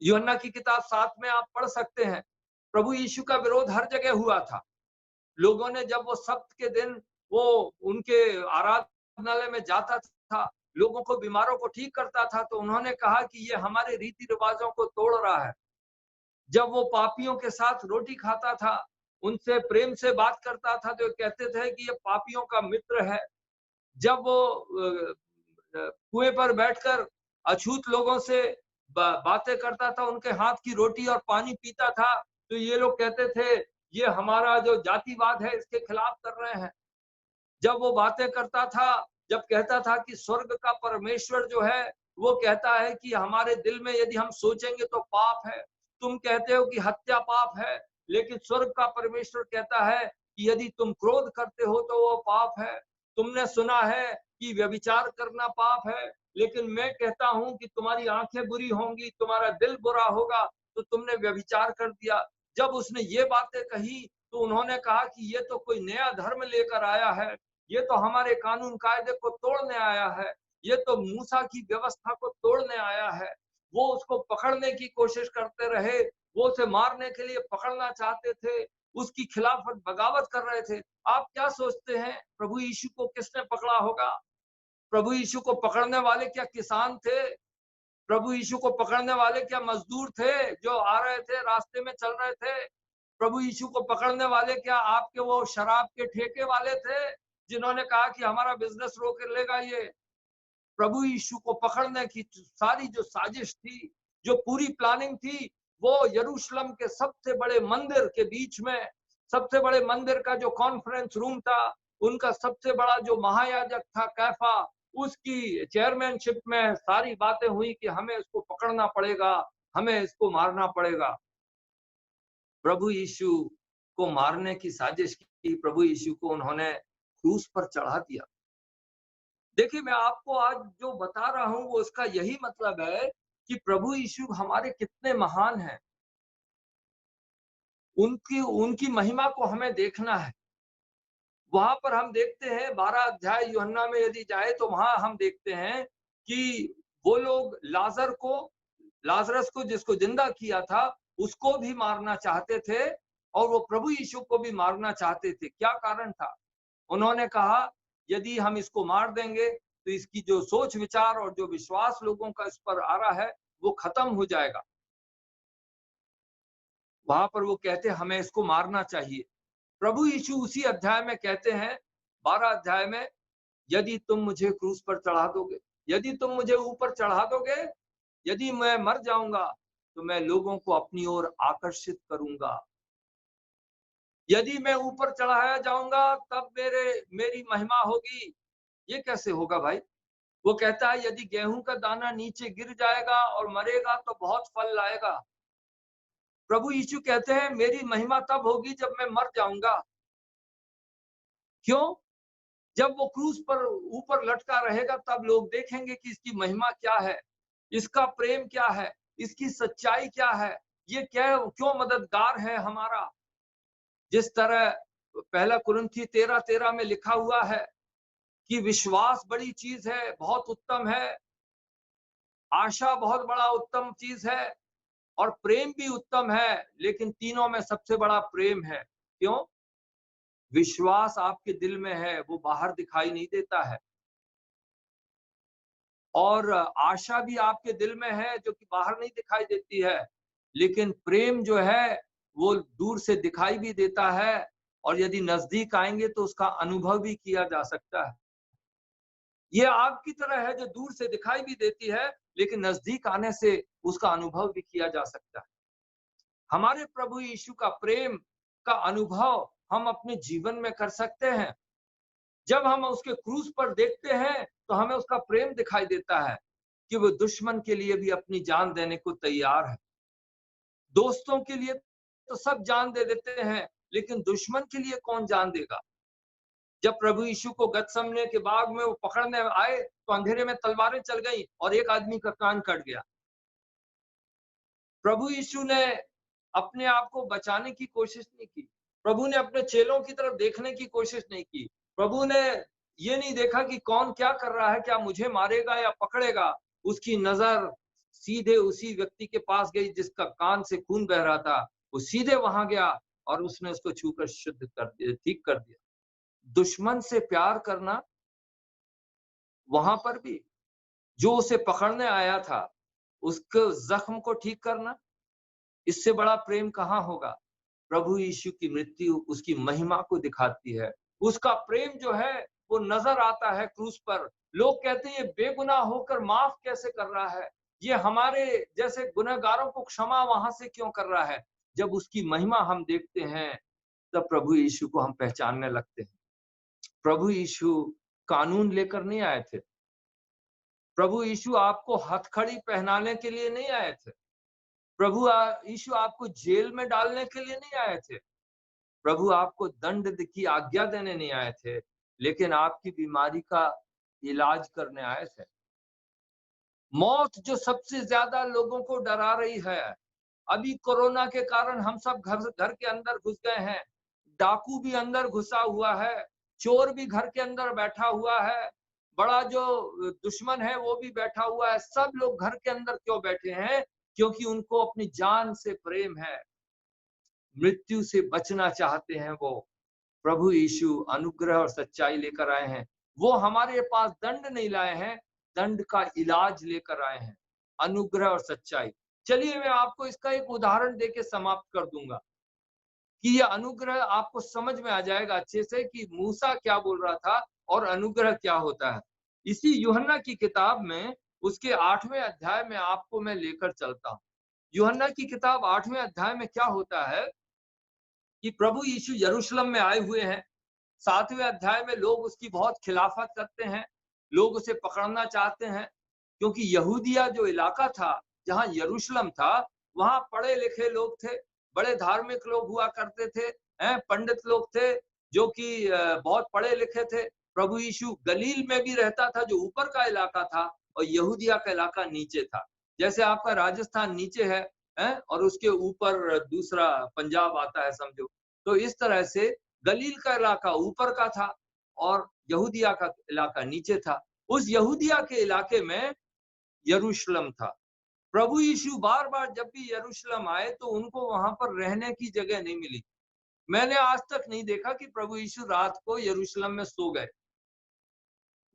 यूहन्ना की किताब 7 में आप पढ़ सकते हैं, प्रभु यीशु का विरोध हर जगह हुआ था। लोगों ने जब वो सब्त के दिन वो उनके आराधनालय में जाता था, लोगों को, बीमारों को ठीक करता था, तो उन्होंने कहा कि ये हमारे रीति रिवाजों को तोड़ रहा है। जब वो पापियों के साथ रोटी खाता था, उनसे प्रेम से बात करता था, तो कहते थे कि ये पापियों का मित्र है। जब वो कुएं पर बैठकर अछूत लोगों से बातें करता था, उनके हाथ की रोटी और पानी पीता था, तो ये लोग कहते थे ये हमारा जो जातिवाद है इसके खिलाफ कर रहे हैं। जब वो बातें करता था, जब कहता था कि स्वर्ग का परमेश्वर जो है, वो कहता है कि हमारे दिल में यदि हम सोचेंगे तो पाप है। तुम कहते हो कि हत्या पाप है, लेकिन स्वर्ग का परमेश्वर कहता है कि यदि तुम क्रोध करते हो तो वो पाप है। तुमने सुना है कि व्यभिचार करना पाप है, लेकिन मैं कहता हूं कि तुम्हारी आंखें बुरी होंगी, तुम्हारा दिल बुरा होगा, तो तुमने व्यभिचार कर दिया। जब उसने ये बातें कही, तो उन्होंने कहा कि ये तो कोई नया धर्म लेकर आया है, ये तो हमारे कानून कायदे को तोड़ने आया है, ये तो मूसा की व्यवस्था को तोड़ने आया है। वो उसको पकड़ने की कोशिश करते रहे, वो उसे मारने के लिए पकड़ना चाहते थे, उसकी खिलाफत बगावत कर रहे थे। आप क्या सोचते हैं, प्रभु यीशु को किसने पकड़ा होगा? प्रभु यीशु को पकड़ने वाले क्या किसान थे? प्रभु यीशु को पकड़ने वाले क्या मजदूर थे जो आ रहे थे, रास्ते में चल रहे थे? प्रभु यीशु को पकड़ने वाले क्या आपके वो शराब के ठेके वाले थे, जिन्होंने कहा कि हमारा बिजनेस रोक लेगा ये? प्रभु यीशु को पकड़ने की सारी जो साजिश थी, जो पूरी प्लानिंग थी, वो यरूशलेम के सबसे बड़े मंदिर के बीच में, सबसे बड़े मंदिर का जो कॉन्फ्रेंस रूम था, उनका सबसे बड़ा जो महायाजक था कैफा, उसकी चेयरमैनशिप में सारी बातें हुई कि हमें इसको पकड़ना पड़ेगा, हमें इसको मारना पड़ेगा। प्रभु यीशु को मारने की साजिश की, प्रभु यीशु को उन्होंने क्रूस पर चढ़ा दिया। देखिए, मैं आपको आज जो बता रहा हूं वो इसका यही मतलब है कि प्रभु यीशु हमारे कितने महान हैं। उनकी उनकी महिमा को हमें देखना है। वहां पर हम देखते हैं 12 अध्याय यूहन्ना में यदि जाए तो वहां हम देखते हैं कि वो लोग लाजरस को जिसको जिंदा किया था, उसको भी मारना चाहते थे, और वो प्रभु यीशु को भी मारना चाहते थे। क्या कारण था? उन्होंने कहा यदि हम इसको मार देंगे तो इसकी जो सोच विचार और जो विश्वास लोगों का इस पर आ रहा है वो खत्म हो जाएगा। वहां पर वो कहते हैं हमें इसको मारना चाहिए। प्रभु यीशु उसी अध्याय में कहते हैं, 12 अध्याय में, यदि तुम मुझे क्रूस पर चढ़ा दोगे, यदि तुम मुझे ऊपर चढ़ा दोगे, यदि मैं मर जाऊंगा तो मैं लोगों को अपनी ओर आकर्षित करूंगा। यदि मैं ऊपर चढ़ाया जाऊंगा तब मेरी महिमा होगी। ये कैसे होगा भाई? वो कहता है यदि गेहूं का दाना नीचे गिर जाएगा और मरेगा तो बहुत फल लाएगा। प्रभु यीशु कहते हैं मेरी महिमा तब होगी जब मैं मर जाऊंगा। क्यों? जब वो क्रूस पर ऊपर लटका रहेगा तब लोग देखेंगे कि इसकी महिमा क्या है, इसका प्रेम क्या है, इसकी सच्चाई क्या है, ये क्यों मददगार है हमारा। जिस तरह पहला कुरिन्थी 13:13 में लिखा हुआ है कि विश्वास बड़ी चीज है, बहुत उत्तम है, आशा बहुत बड़ा उत्तम चीज है और प्रेम भी उत्तम है, लेकिन तीनों में सबसे बड़ा प्रेम है। क्यों? विश्वास आपके दिल में है, वो बाहर दिखाई नहीं देता है, और आशा भी आपके दिल में है जो कि बाहर नहीं दिखाई देती है, लेकिन प्रेम जो है वो दूर से दिखाई भी देता है और यदि नजदीक आएंगे तो उसका अनुभव भी किया जा सकता है। ये आग की तरह है जो दूर से दिखाई भी देती है, लेकिन नजदीक आने से उसका अनुभव भी किया जा सकता है। हमारे प्रभु यीशु का प्रेम का अनुभव हम अपने जीवन में कर सकते हैं। जब हम उसके क्रूस पर देखते हैं तो हमें उसका प्रेम दिखाई देता है कि वो दुश्मन के लिए भी अपनी जान देने को तैयार है। दोस्तों के लिए तो सब जान दे देते हैं, लेकिन दुश्मन के लिए कौन जान देगा? जब प्रभु यीशु को गतसमने के बाग में वो पकड़ने आए तो अंधेरे में तलवारें चल गई और एक आदमी का कान कट गया। प्रभु यीशु ने अपने आप को बचाने की कोशिश नहीं की। प्रभु ने अपने चेलों की तरफ देखने की कोशिश नहीं की। प्रभु ने ये नहीं देखा कि कौन क्या कर रहा है, क्या मुझे मारेगा या पकड़ेगा। उसकी नजर सीधे उसी व्यक्ति के पास गई जिसका कान से खून बह रहा था। वो सीधे वहां गया और उसने उसको छूकर शुद्ध कर दिया, ठीक कर दिया। दुश्मन से प्यार करना, वहां पर भी जो उसे पकड़ने आया था उसके जख्म को ठीक करना, इससे बड़ा प्रेम कहाँ होगा? प्रभु यीशु की मृत्यु उसकी महिमा को दिखाती है। उसका प्रेम जो है वो नजर आता है क्रूस पर। लोग कहते हैं ये बेगुनाह होकर माफ कैसे कर रहा है, ये हमारे जैसे गुनहगारों को क्षमा वहां से क्यों कर रहा है। जब उसकी महिमा हम देखते हैं तब प्रभु यीशु को हम पहचानने लगते हैं। प्रभु यीशु कानून लेकर नहीं आए थे। प्रभु यीशु आपको हथकड़ी पहनाने के लिए नहीं आए थे। प्रभु यीशु आपको जेल में डालने के लिए नहीं आए थे। प्रभु आपको दंड की आज्ञा देने नहीं आए थे, लेकिन आपकी बीमारी का इलाज करने आए थे। मौत जो सबसे ज्यादा लोगों को डरा रही है, अभी कोरोना के कारण हम सब घर के अंदर घुस गए हैं। डाकू भी अंदर घुसा हुआ है, चोर भी घर के अंदर बैठा हुआ है, बड़ा जो दुश्मन है वो भी बैठा हुआ है। सब लोग घर के अंदर क्यों बैठे हैं? क्योंकि उनको अपनी जान से प्रेम है, मृत्यु से बचना चाहते हैं। वो प्रभु यीशु अनुग्रह और सच्चाई लेकर आए हैं। वो हमारे पास दंड नहीं लाए हैं, दंड का इलाज लेकर आए हैं, अनुग्रह और सच्चाई। चलिए मैं आपको इसका एक उदाहरण देके समाप्त कर दूंगा कि यह अनुग्रह आपको समझ में आ जाएगा अच्छे से कि मूसा क्या बोल रहा था और अनुग्रह क्या होता है। इसी यूहन्ना की किताब में उसके 8वें अध्याय में आपको मैं लेकर चलता हूँ। यूहन्ना की किताब 8वें अध्याय में क्या होता है कि प्रभु यीशु यरूशलेम में आए हुए हैं। 7वें अध्याय में लोग उसकी बहुत खिलाफत करते हैं, लोग उसे पकड़ना चाहते हैं, क्योंकि यहूदिया जो इलाका था जहां यरूशलेम था वहां पढ़े लिखे लोग थे, बड़े धार्मिक लोग हुआ करते थे, पंडित लोग थे जो कि बहुत पढ़े लिखे थे। प्रभु यीशु गलील में भी रहता था जो ऊपर का इलाका था, और यहूदिया का इलाका नीचे था। जैसे आपका राजस्थान नीचे है, और उसके ऊपर दूसरा पंजाब आता है समझो। तो इस तरह से गलील का इलाका ऊपर का था और यहूदिया का इलाका नीचे था। उस यहूदिया के इलाके में यरूशलेम था। प्रभु यीशु बार बार जब भी यरूशलेम आए तो उनको वहां पर रहने की जगह नहीं मिली। मैंने आज तक नहीं देखा कि प्रभु यीशु रात को यरूशलेम में सो गए।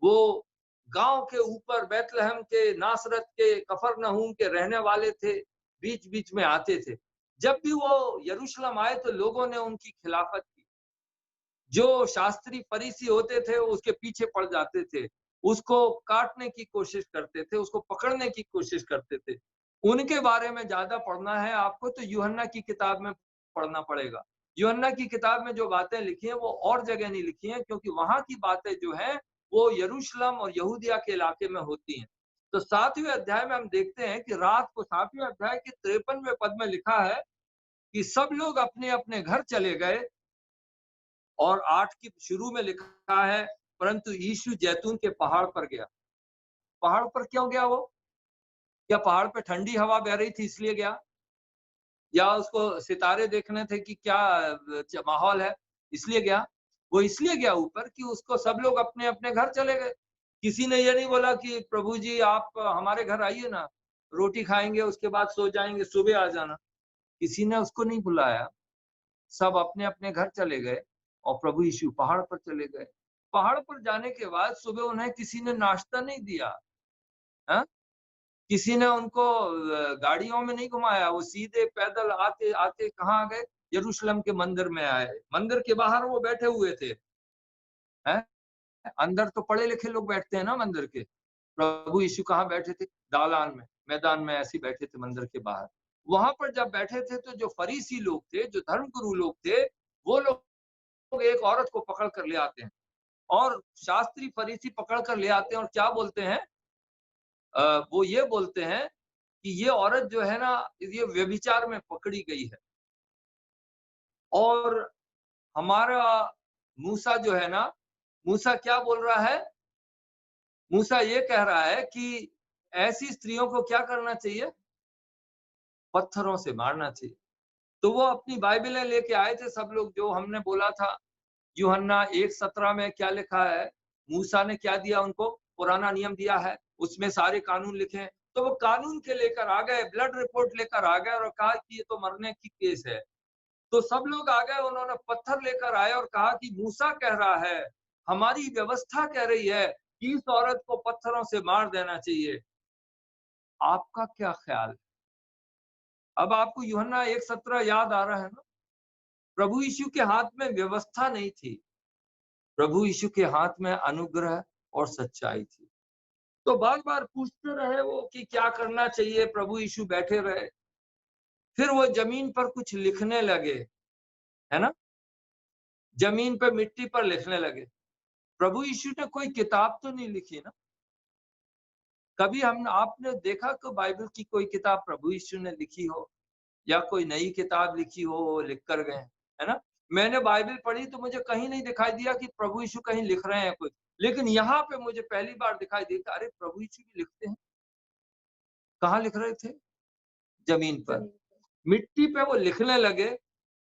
वो गांव के ऊपर बैतलहम के, नासरत के, कफरनहूम के रहने वाले थे, बीच-बीच में आते थे। जब भी वो यरूशलेम आए तो लोगों ने उनकी खिलाफत की। जो शास्त्री फरीसी होते थे वो उसके पीछे पड़ जाते थे, उसको काटने की कोशिश करते थे, उसको पकड़ने की कोशिश करते थे। उनके बारे में ज्यादा पढ़ना है आपको तो यूहन्ना की किताब में पढ़ना पड़ेगा। यूहन्ना की किताब में जो बातें लिखी हैं वो और जगह नहीं लिखी हैं, क्योंकि वहां की बातें जो हैं वो यरूशलेम और यहूदिया के इलाके में होती हैं। तो 7वें अध्याय में हम देखते हैं कि रात को 7वें अध्याय के 53वें पद में लिखा है कि सब लोग अपने अपने घर चले गए। और 8 की शुरू में लिखा है, परंतु यीशु जैतून के पहाड़ पर गया। पहाड़ पर क्यों गया वो? क्या पहाड़ पे ठंडी हवा बह रही थी इसलिए गया? या उसको सितारे देखने थे कि क्या माहौल है इसलिए गया? वो इसलिए गया ऊपर कि उसको सब लोग अपने अपने घर चले गए। किसी ने ये नहीं बोला कि प्रभु जी आप हमारे घर आइए ना, रोटी खाएंगे उसके बाद सो जाएंगे, सुबह आ जाना। किसी ने उसको नहीं बुलाया। सब अपने अपने घर चले गए और प्रभु यीशु पहाड़ पर चले गए। पहाड़ पर जाने के बाद सुबह उन्हें किसी ने नाश्ता नहीं दिया, हाँ? किसी ने उनको गाड़ियों में नहीं घुमाया। वो सीधे पैदल आते आते कहाँ आ गए? यरूशलेम के मंदिर में आए। मंदिर के बाहर वो बैठे हुए थे, हैं? अंदर तो पढ़े लिखे लोग बैठते हैं ना मंदिर के। प्रभु यीशु कहाँ बैठे थे? दालान में, मैदान में ऐसे बैठे थे मंदिर के बाहर। वहां पर जब बैठे थे तो जो फरीसी लोग थे, जो धर्मगुरु लोग थे, वो लोग एक औरत को पकड़ कर ले आते हैं और शास्त्री फरीसी पकड़ कर ले आते हैं और क्या बोलते हैं? वो ये बोलते हैं कि ये औरत जो है ना, ये व्यभिचार में पकड़ी गई है। और हमारा मूसा जो है ना, मूसा क्या बोल रहा है? मूसा ये कह रहा है कि ऐसी स्त्रियों को क्या करना चाहिए? पत्थरों से मारना चाहिए। तो वो अपनी बाइबलें लेके आए थे सब लोग, जो हमने बोला था यूहन्ना 1:17 में क्या लिखा है? मूसा ने क्या दिया उनको? पुराना नियम दिया है, उसमें सारे कानून लिखे हैं। तो वो कानून के लेकर आ गए, ब्लड रिपोर्ट लेकर आ गए और कहा कि ये तो मरने की केस है। तो सब लोग आ गए, उन्होंने पत्थर लेकर आए और कहा कि मूसा कह रहा है, हमारी व्यवस्था कह रही है कि इस औरत को पत्थरों से मार देना चाहिए। आपका क्या ख्याल है? अब आपको यूहन्ना 1:17 याद आ रहा है ना? प्रभु यीशु के हाथ में व्यवस्था नहीं थी, प्रभु यीशु के हाथ में अनुग्रह और सच्चाई थी। तो बार-बार पूछते रहे वो कि क्या करना चाहिए, प्रभु यीशु बैठे रहे। फिर वो जमीन पर कुछ लिखने लगे, है ना? जमीन पे मिट्टी पर लिखने लगे। प्रभु यीशु ने कोई किताब तो नहीं लिखी ना? कभी हम आपने देखा कि बाइबल की कोई किताब प्रभु यीशु ने लिखी हो या कोई नई किताब लिखी हो, वो लिख कर गए, है ना? मैंने बाइबल पढ़ी तो मुझे कहीं नहीं दिखाई दिया कि प्रभु यीशु कहीं लिख रहे हैं कुछ। लेकिन यहाँ पे मुझे पहली बार दिखाई दिया, अरे प्रभु यीशु भी लिखते हैं। कहाँ लिख रहे थे? जमीन पर। मिट्टी पे वो लिखने लगे,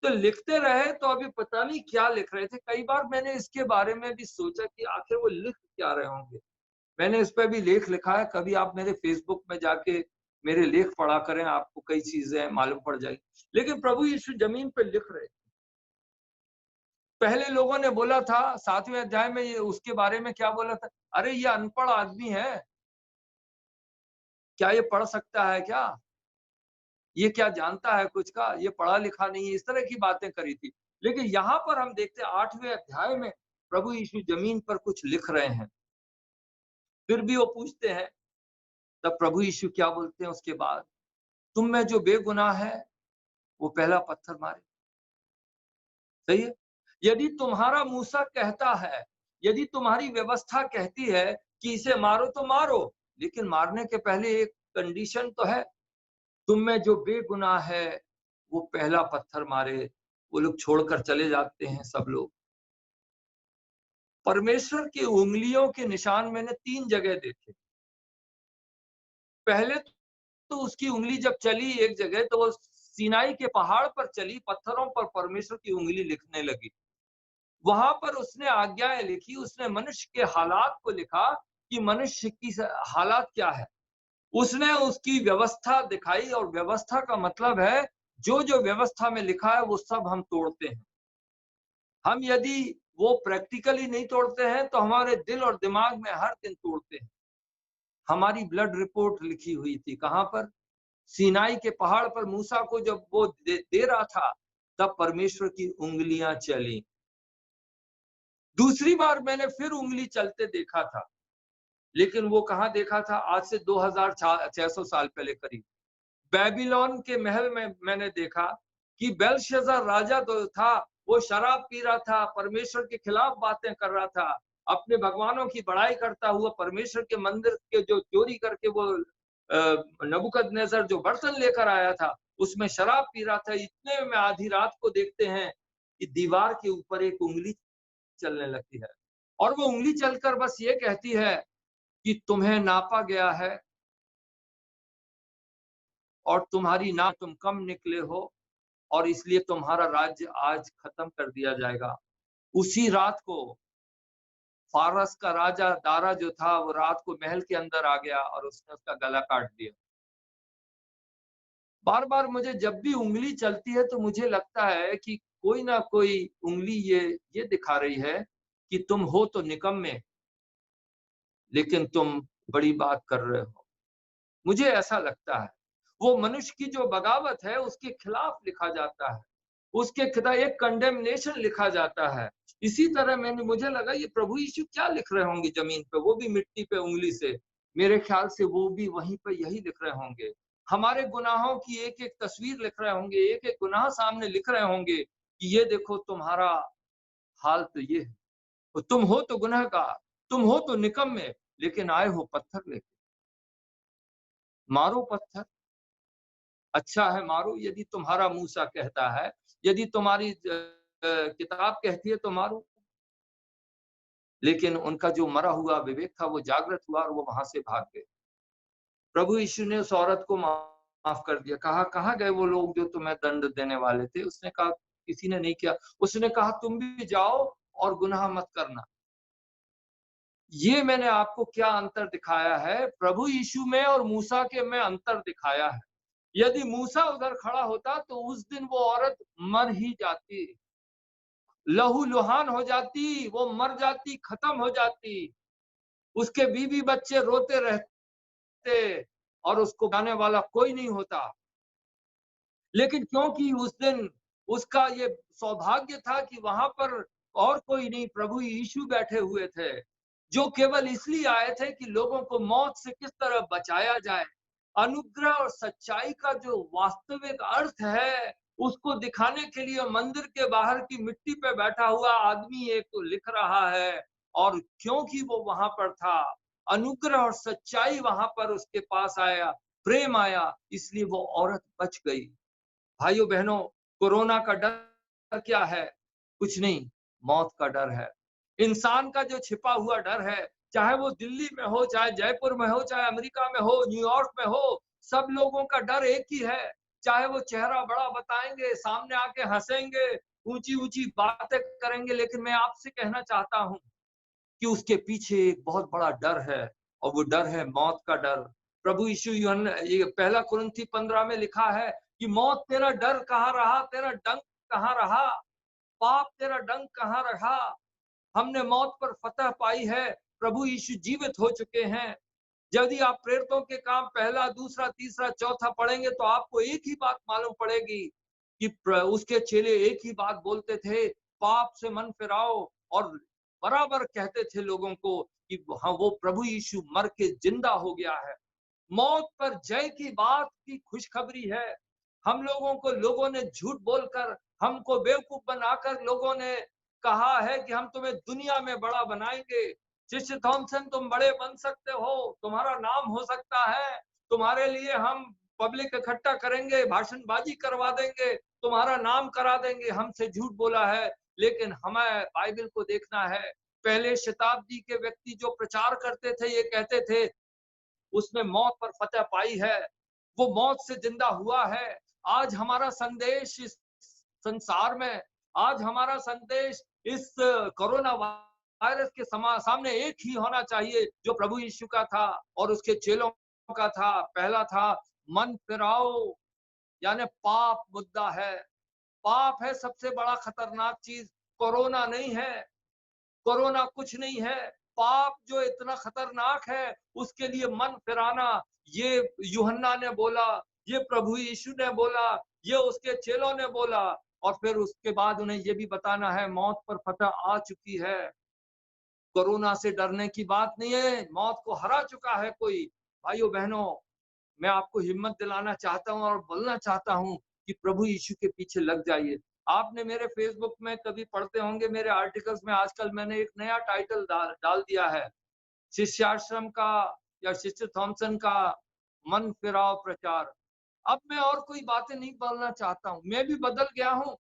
तो लिखते रहे तो अभी पता नहीं क्या लिख रहे थे। कई बार मैंने इसके बारे में भी सोचा कि आखिर वो लिख क्या रहे होंगे। मैंने इस पे भी लेख लिखा है, कभी आप मेरे फेसबुक में जाके मेरे लेख पढ़ा करें, आपको कई चीजें मालूम पड़ जाएगी। लेकिन प्रभु यीशु जमीन पे लिख रहे। पहले लोगों ने बोला था 7वें अध्याय में, ये उसके बारे में क्या बोला था? अरे ये अनपढ़ आदमी है, क्या ये पढ़ सकता है क्या? ये क्या जानता है कुछ का? ये पढ़ा लिखा नहीं है, इस तरह की बातें करी थी। लेकिन यहाँ पर हम देखते हैं 8वें अध्याय में प्रभु यीशु जमीन पर कुछ लिख रहे हैं। फिर भी वो पूछते हैं, तब प्रभु यीशु क्या बोलते हैं उसके बाद? तुम में जो बेगुनाह है वो पहला पत्थर मारे। सही है? यदि तुम्हारा मूसा कहता है, यदि तुम्हारी व्यवस्था कहती है कि इसे मारो तो मारो, लेकिन मारने के पहले एक कंडीशन तो है, तुम में जो बेगुनाह है वो पहला पत्थर मारे। वो लोग छोड़कर चले जाते हैं सब लोग। परमेश्वर की उंगलियों के निशान मैंने 3 जगह देखे। पहले तो उसकी उंगली जब चली एक जगह तो वो सीनाई के पहाड़ पर चली, पत्थरों पर परमेश्वर की उंगली लिखने लगी। वहां पर उसने आज्ञाएं लिखी, उसने मनुष्य के हालात को लिखा कि मनुष्य की हालात क्या है। उसने उसकी व्यवस्था दिखाई और व्यवस्था का मतलब है जो जो व्यवस्था में लिखा है वो सब हम तोड़ते हैं। हम यदि वो प्रैक्टिकली नहीं तोड़ते हैं तो हमारे दिल और दिमाग में हर दिन तोड़ते हैं। हमारी ब्लड रिपोर्ट लिखी हुई थी कहाँ पर? सीनाई के पहाड़ पर मूसा को जब वो दे रहा था, तब परमेश्वर की उंगलियां चली। दूसरी बार मैंने फिर उंगली चलते देखा था, लेकिन वो कहाँ देखा था? आज से 2600 साल पहले करीब बेबीलोन के महल में मैंने देखा कि बेलशस्सर राजा तो था, वो शराब पी रहा था, परमेश्वर के खिलाफ बातें कर रहा था, अपने भगवानों की बड़ाई करता हुआ परमेश्वर के मंदिर के जो चोरी करके वो नबूकदनेस्सर जो बर्तन लेकर आया था, उसमें शराब पी रहा था। इतने में आधी रात को देखते हैं कि दीवार के ऊपर एक उंगली चलने लगती है और वो उंगली चलकर बस ये कहती है कि तुम्हें नापा गया है और तुम्हारी ना तुम कम निकले हो और इसलिए तुम्हारा राज्य आज खत्म कर दिया जाएगा। उसी रात को फारस का राजा दारा जो था, वो रात को महल के अंदर आ गया और उसने उसका गला काट दिया। बार बार मुझे जब भी उंगली चलती है तो मुझे लगता है कि कोई ना कोई उंगली ये दिखा रही है कि तुम हो तो निकम्मे, लेकिन तुम बड़ी बात कर रहे हो। मुझे ऐसा लगता है वो मनुष्य की जो बगावत है उसके खिलाफ लिखा जाता है, उसके खिलाफ एक कंडेमनेशन लिखा जाता है। इसी तरह मुझे लगा ये प्रभु यीशु क्या लिख रहे होंगे जमीन पे, वो भी मिट्टी पे उंगली से। मेरे ख्याल से वो भी वहीं पे यही लिख रहे होंगे। हमारे गुनाहों की एक एक तस्वीर लिख रहे होंगे, एक एक गुनाह सामने लिख रहे होंगे कि ये देखो तुम्हारा हाल तो ये है, और तुम हो तो गुनहगार, तुम हो तो निकम्मे, लेकिन आए हो पत्थर लेके। मारो पत्थर, अच्छा है मारो, यदि तुम्हारा मूसा कहता है, यदि तुम्हारी किताब कहती है तो मारो। लेकिन उनका जो मरा हुआ विवेक था वो जागृत हुआ और वो वहां से भाग गए। प्रभु यीशु ने उस औरत को माफ कर दिया। कहा कहाँ गए वो लोग जो तुम्हें दंड देने वाले थे? उसने कहा किसी ने नहीं किया। उसने कहा तुम भी जाओ और गुनाह मत करना। ये मैंने आपको क्या अंतर दिखाया है? प्रभु यीशु में और मूसा के में अंतर दिखाया है। यदि मूसा उधर खड़ा होता तो उस दिन वो औरत मर ही जाती, लहूलुहान हो जाती, वो मर जाती, खत्म हो जाती। उसके बीवी बच्चे रोते रहते और उसको बचाने वाला कोई नहीं होता। लेकिन क्योंकि उस दिन उसका ये सौभाग्य था कि वहां पर और कोई नहीं, प्रभु यीशु बैठे हुए थे, जो केवल इसलिए आए थे कि लोगों को मौत से किस तरह बचाया जाए। अनुग्रह और सच्चाई का जो वास्तविक अर्थ है, उसको दिखाने के लिए मंदिर के बाहर की मिट्टी पे बैठा हुआ आदमी एक लिख रहा है। और क्योंकि वो वहां पर था, अनुग्रह और सच्चाई वहां पर उसके पास आया, प्रेम आया, इसलिए वो औरत बच गई। भाइयों बहनों, कोरोना का डर क्या है? कुछ नहीं, मौत का डर है। इंसान का जो छिपा हुआ डर है, चाहे वो दिल्ली में हो, चाहे जयपुर में हो, चाहे अमेरिका में हो, न्यूयॉर्क में हो, सब लोगों का डर एक ही है। चाहे वो चेहरा बड़ा बताएंगे, सामने आके हंसेंगे, ऊंची ऊंची बातें करेंगे, लेकिन मैं आपसे कहना चाहता हूं कि उसके पीछे एक बहुत बड़ा डर है और वो डर है मौत का डर। प्रभु यीशु ये पहला कुरिन्थी 15 में लिखा है कि मौत तेरा डर कहाँ रहा, तेरा डंक कहाँ रहा, पाप तेरा डंक कहाँ रहा। हमने मौत पर फतह पाई है, प्रभु यीशु जीवित हो चुके हैं। यदि आप प्रेरितों के काम पहला, दूसरा, तीसरा, चौथा पढ़ेंगे तो आपको एक ही बात मालूम पड़ेगी कि उसके चेले एक ही बात बोलते थे, पाप से मन फिराओ, और बराबर कहते थे लोगों को कि हाँ वो प्रभु यीशु मर के जिंदा हो गया है। मौत पर जय की बात की खुशखबरी है। हम लोगों को लोगों ने झूठ बोलकर, हमको बेवकूफ बनाकर लोगों ने कहा है कि हम तुम्हें दुनिया में बड़ा बनाएंगे। शिष्य थॉमसन तुम बड़े बन सकते हो, तुम्हारा नाम हो सकता है, तुम्हारे लिए हम पब्लिक इकट्ठा करेंगे, भाषणबाजी करवा देंगे, तुम्हारा नाम करा देंगे। हमसे झूठ बोला है, लेकिन हमें बाइबल को देखना है। पहले शताब्दी के व्यक्ति जो प्रचार करते थे, ये कहते थे उसने मौत पर फतह पाई है, वो मौत से जिंदा हुआ है। आज हमारा संदेश इस संसार में, आज हमारा संदेश इस कोरोना वायरस के सामने एक ही होना चाहिए जो प्रभु यीशु का था और उसके चेलों का था। पहला था मन फिराओ, यानी पाप मुद्दा है। पाप है सबसे बड़ा खतरनाक चीज। कोरोना नहीं है, कोरोना कुछ नहीं है। पाप जो इतना खतरनाक है, उसके लिए मन फिराना, ये यूहन्ना ने बोला, ये प्रभु यीशु ने बोला, ये उसके चेलों ने बोला, और फिर उसके बाद उन्हें ये भी बताना है मौत पर फतह आ चुकी है। कोरोना से डरने की बात नहीं है, मौत को हरा चुका है कोई। भाइयों बहनों, मैं आपको हिम्मत दिलाना चाहता हूँ और बोलना चाहता हूँ कि प्रभु यीशु के पीछे लग जाइए। आपने मेरे फेसबुक में कभी पढ़ते होंगे, मेरे आर्टिकल्स में आजकल मैंने एक नया टाइटल डाल दिया है, शिष्याश्रम का या सिस्टर थॉमसन का मन फिराव प्रचार। अब मैं और कोई बातें नहीं बोलना चाहता हूँ, मैं भी बदल गया हूँ।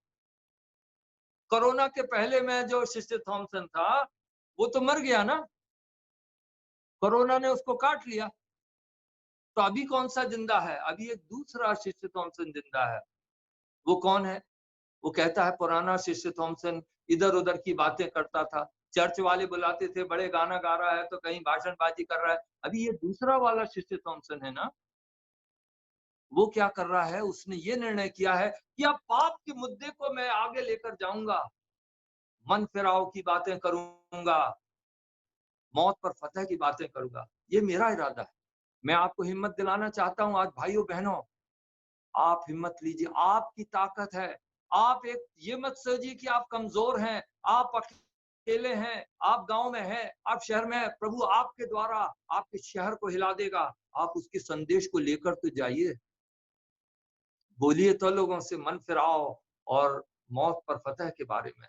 कोरोना के पहले मैं जो सिस्टर थॉमसन था, वो तो मर गया ना, कोरोना ने उसको काट लिया। तो अभी कौन सा जिंदा है? अभी एक दूसरा सिस्टर थॉमसन जिंदा है। वो कौन है? वो कहता है पुराना सिस्टर थॉमसन इधर उधर की बातें करता था, चर्च वाले बुलाते थे, बड़े गाना गा रहा है तो कहीं भाषणबाजी कर रहा है। अभी ये दूसरा वाला सिस्टर थॉमसन है ना, वो क्या कर रहा है? उसने ये निर्णय किया है कि अब पाप के मुद्दे को मैं आगे लेकर जाऊंगा, मन फिराव की बातें करूंगा, मौत पर फतह की बातें करूंगा। ये मेरा इरादा है। मैं आपको हिम्मत दिलाना चाहता हूँ आज भाइयों बहनों, आप हिम्मत लीजिए, आपकी ताकत है। आप एक ये मत सोचिए कि आप कमजोर हैं, आप अकेले हैं, आप गांव में हैं, आप शहर में हैं। प्रभु आपके द्वारा आपके शहर को हिला देगा। आप उसके संदेश को लेकर तो जाइए, बोलिए तो लोगों से मन फिराओ और मौत पर फतह के बारे में।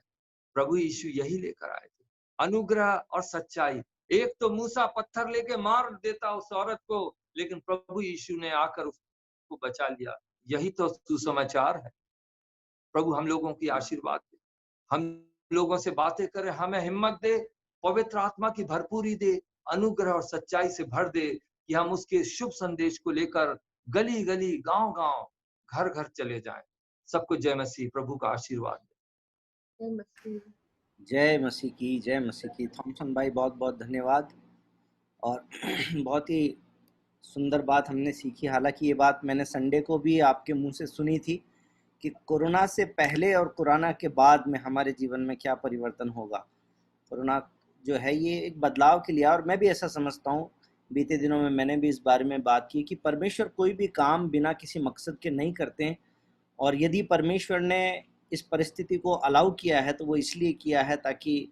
प्रभु यीशु यही लेकर आए थे, अनुग्रह और सच्चाई। एक तो मूसा पत्थर लेके मार देता उस औरत को, लेकिन प्रभु यीशु ने आकर उसको बचा लिया। यही तो सुसमाचार है। प्रभु हम लोगों की आशीर्वाद दे, हम लोगों से बातें करे, हमें हिम्मत दे, पवित्र आत्मा की भरपूरी दे, अनुग्रह और सच्चाई से भर दे कि हम उसके शुभ संदेश को लेकर गली गली, गांव गांव, घर घर चले जाएं। सबको जय मसीह, प्रभु का आशीर्वाद दे।
जय मसीह।
जय मसीह की, जय मसीह की। थॉमसन भाई बहुत बहुत धन्यवाद। और बहुत ही सुंदर बात हमने सीखी। हालांकि ये बात मैंने संडे को भी आपके मुंह से सुनी थी कि कोरोना से पहले और कोरोना के बाद में हमारे जीवन में क्या परिवर्तन होगा। कोरोना जो है ये एक बदलाव के लिए, और मैं भी ऐसा समझता हूँ, बीते दिनों में मैंने भी इस बारे में बात की कि परमेश्वर कोई भी काम बिना किसी मकसद के नहीं करते हैं। और यदि परमेश्वर ने इस परिस्थिति को अलाउ किया है तो वो इसलिए किया है ताकि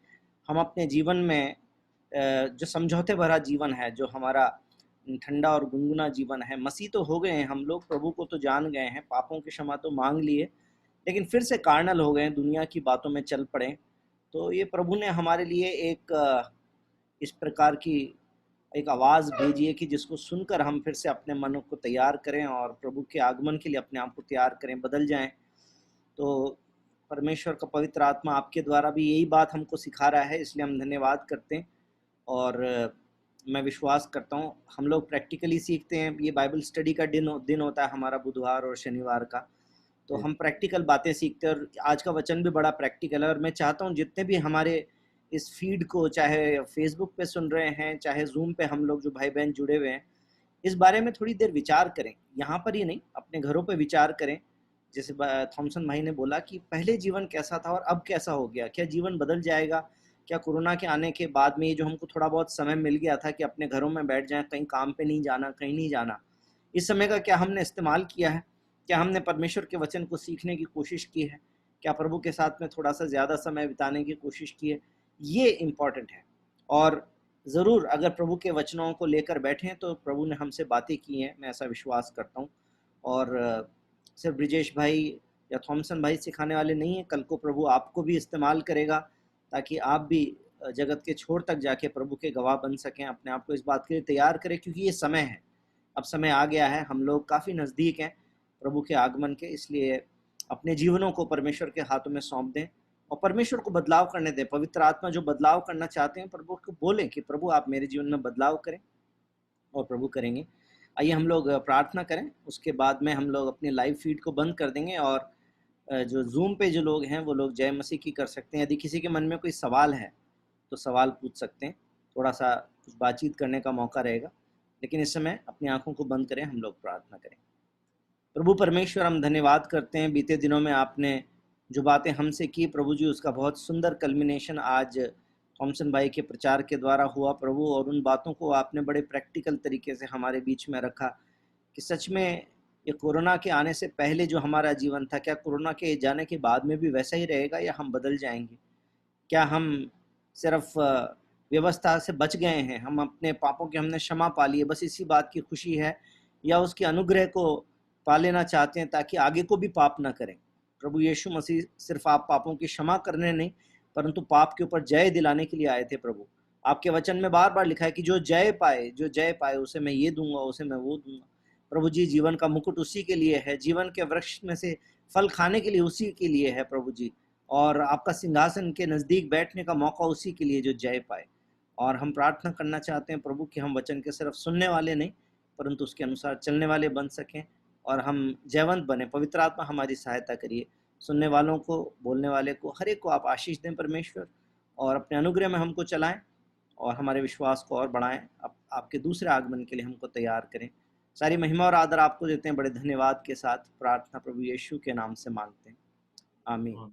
हम अपने जीवन में जो समझौते भरा जीवन है, जो हमारा ठंडा और गुनगुना जीवन है, मसीह तो हो गए हैं हम लोग, प्रभु को तो जान गए हैं, पापों की क्षमा तो मांग लिए, लेकिन फिर से कार्नल हो गए, दुनिया की बातों में चल पड़े। तो ये प्रभु ने हमारे लिए एक इस प्रकार की एक आवाज़ भेजी है कि जिसको सुनकर हम फिर से अपने मनों को तैयार करें और प्रभु के आगमन के लिए अपने आप को तैयार करें, बदल जाएं। तो परमेश्वर का पवित्र आत्मा आपके द्वारा भी यही बात हमको सिखा रहा है, इसलिए हम धन्यवाद करते हैं। और मैं विश्वास करता हूँ हम लोग प्रैक्टिकली सीखते हैं। ये बाइबल स्टडी का दिन होता है हमारा, बुधवार और शनिवार का, तो हम प्रैक्टिकल बातें सीखते हैं। और आज का वचन भी बड़ा प्रैक्टिकल है। और मैं चाहता हूँ जितने भी हमारे इस फीड को चाहे फेसबुक पे सुन रहे हैं, चाहे जूम पे हम लोग जो भाई बहन जुड़े हुए हैं, इस बारे में थोड़ी देर विचार करें। यहाँ पर ही नहीं, अपने घरों पे विचार करें। जैसे थॉमसन भाई ने बोला कि पहले जीवन कैसा था और अब कैसा हो गया, क्या जीवन बदल जाएगा? क्या कोरोना के आने के बाद में ये जो हमको थोड़ा बहुत समय मिल गया था कि अपने घरों में बैठ जाएं, कहीं काम पे नहीं जाना, कहीं नहीं जाना, इस समय का क्या हमने इस्तेमाल किया है? क्या हमने परमेश्वर के वचन को सीखने की कोशिश की है? क्या प्रभु के साथ में थोड़ा सा ज़्यादा समय बिताने की कोशिश की है? ये इम्पॉर्टेंट है। और ज़रूर अगर प्रभु के वचनों को लेकर बैठें तो प्रभु ने हमसे बातें की हैं, मैं ऐसा विश्वास करता हूँ। और सिर्फ ब्रिजेश भाई या थॉमसन भाई सिखाने वाले नहीं हैं, कल को प्रभु आपको भी इस्तेमाल करेगा ताकि आप भी जगत के छोर तक जाके प्रभु के गवाह बन सकें। अपने आप को इस बात के लिए तैयार करें, क्योंकि ये समय है, अब समय आ गया है, हम लोग काफ़ी नज़दीक हैं प्रभु के आगमन के। इसलिए अपने जीवनों को परमेश्वर के हाथों में सौंप दें और परमेश्वर को बदलाव करने दें। पवित्र आत्मा जो बदलाव करना चाहते हैं, प्रभु को बोलें कि प्रभु आप मेरे जीवन में बदलाव करें, और प्रभु करेंगे। आइए हम लोग प्रार्थना करें, उसके बाद में हम लोग अपनी लाइव फीड को बंद कर देंगे। और जो जूम पे जो लोग हैं वो लोग जय मसीह की कर सकते हैं। यदि किसी के मन में कोई सवाल है तो सवाल पूछ सकते हैं, थोड़ा सा कुछ बातचीत करने का मौका रहेगा। लेकिन इस समय अपनी आंखों को बंद करें, हम लोग प्रार्थना करें। प्रभु परमेश्वर, हम धन्यवाद करते हैं, बीते दिनों में आपने जो बातें हमसे की प्रभु जी, उसका बहुत सुंदर कल्मिनेशन आज थॉमसन भाई के प्रचार के द्वारा हुआ प्रभु, और उन बातों को आपने बड़े प्रैक्टिकल तरीके से हमारे बीच में रखा कि सच में ये कोरोना के आने से पहले जो हमारा जीवन था, क्या कोरोना के जाने के बाद में भी वैसा ही रहेगा या हम बदल जाएंगे? क्या हम सिर्फ व्यवस्था से बच गए हैं, हम अपने पापों की हमने क्षमा पा ली है, बस इसी बात की खुशी है, या उसके अनुग्रह को पा लेना चाहते हैं ताकि आगे को भी पाप ना करें? प्रभु यीशु मसीह सिर्फ आप पापों की क्षमा करने नहीं, परंतु पाप के ऊपर जय दिलाने के लिए आए थे प्रभु। आपके वचन में बार बार लिखा है कि जो जय पाए उसे मैं ये दूंगा, उसे मैं वो दूंगा। प्रभु जी, जीवन का मुकुट उसी के लिए है, जीवन के वृक्ष में से फल खाने के लिए उसी के लिए है प्रभु जी, और आपका सिंहासन के नज़दीक बैठने का मौका उसी के लिए जो जय पाए। और हम प्रार्थना करना चाहते हैं प्रभु कि हम वचन के सिर्फ सुनने वाले नहीं, परंतु उसके अनुसार चलने वाले बन सकें, और हम जयवंत बने। पवित्र आत्मा हमारी सहायता करिए, सुनने वालों को, बोलने वाले को, हर एक को आप आशीष दें परमेश्वर, और अपने अनुग्रह में हमको चलाएं और हमारे विश्वास को और बढ़ाएं। आपके दूसरे आगमन के लिए हमको तैयार करें। सारी महिमा और आदर आपको देते हैं बड़े धन्यवाद के साथ। प्रार्थना प्रभु यीशु के नाम से मांगते हैं, आमीन।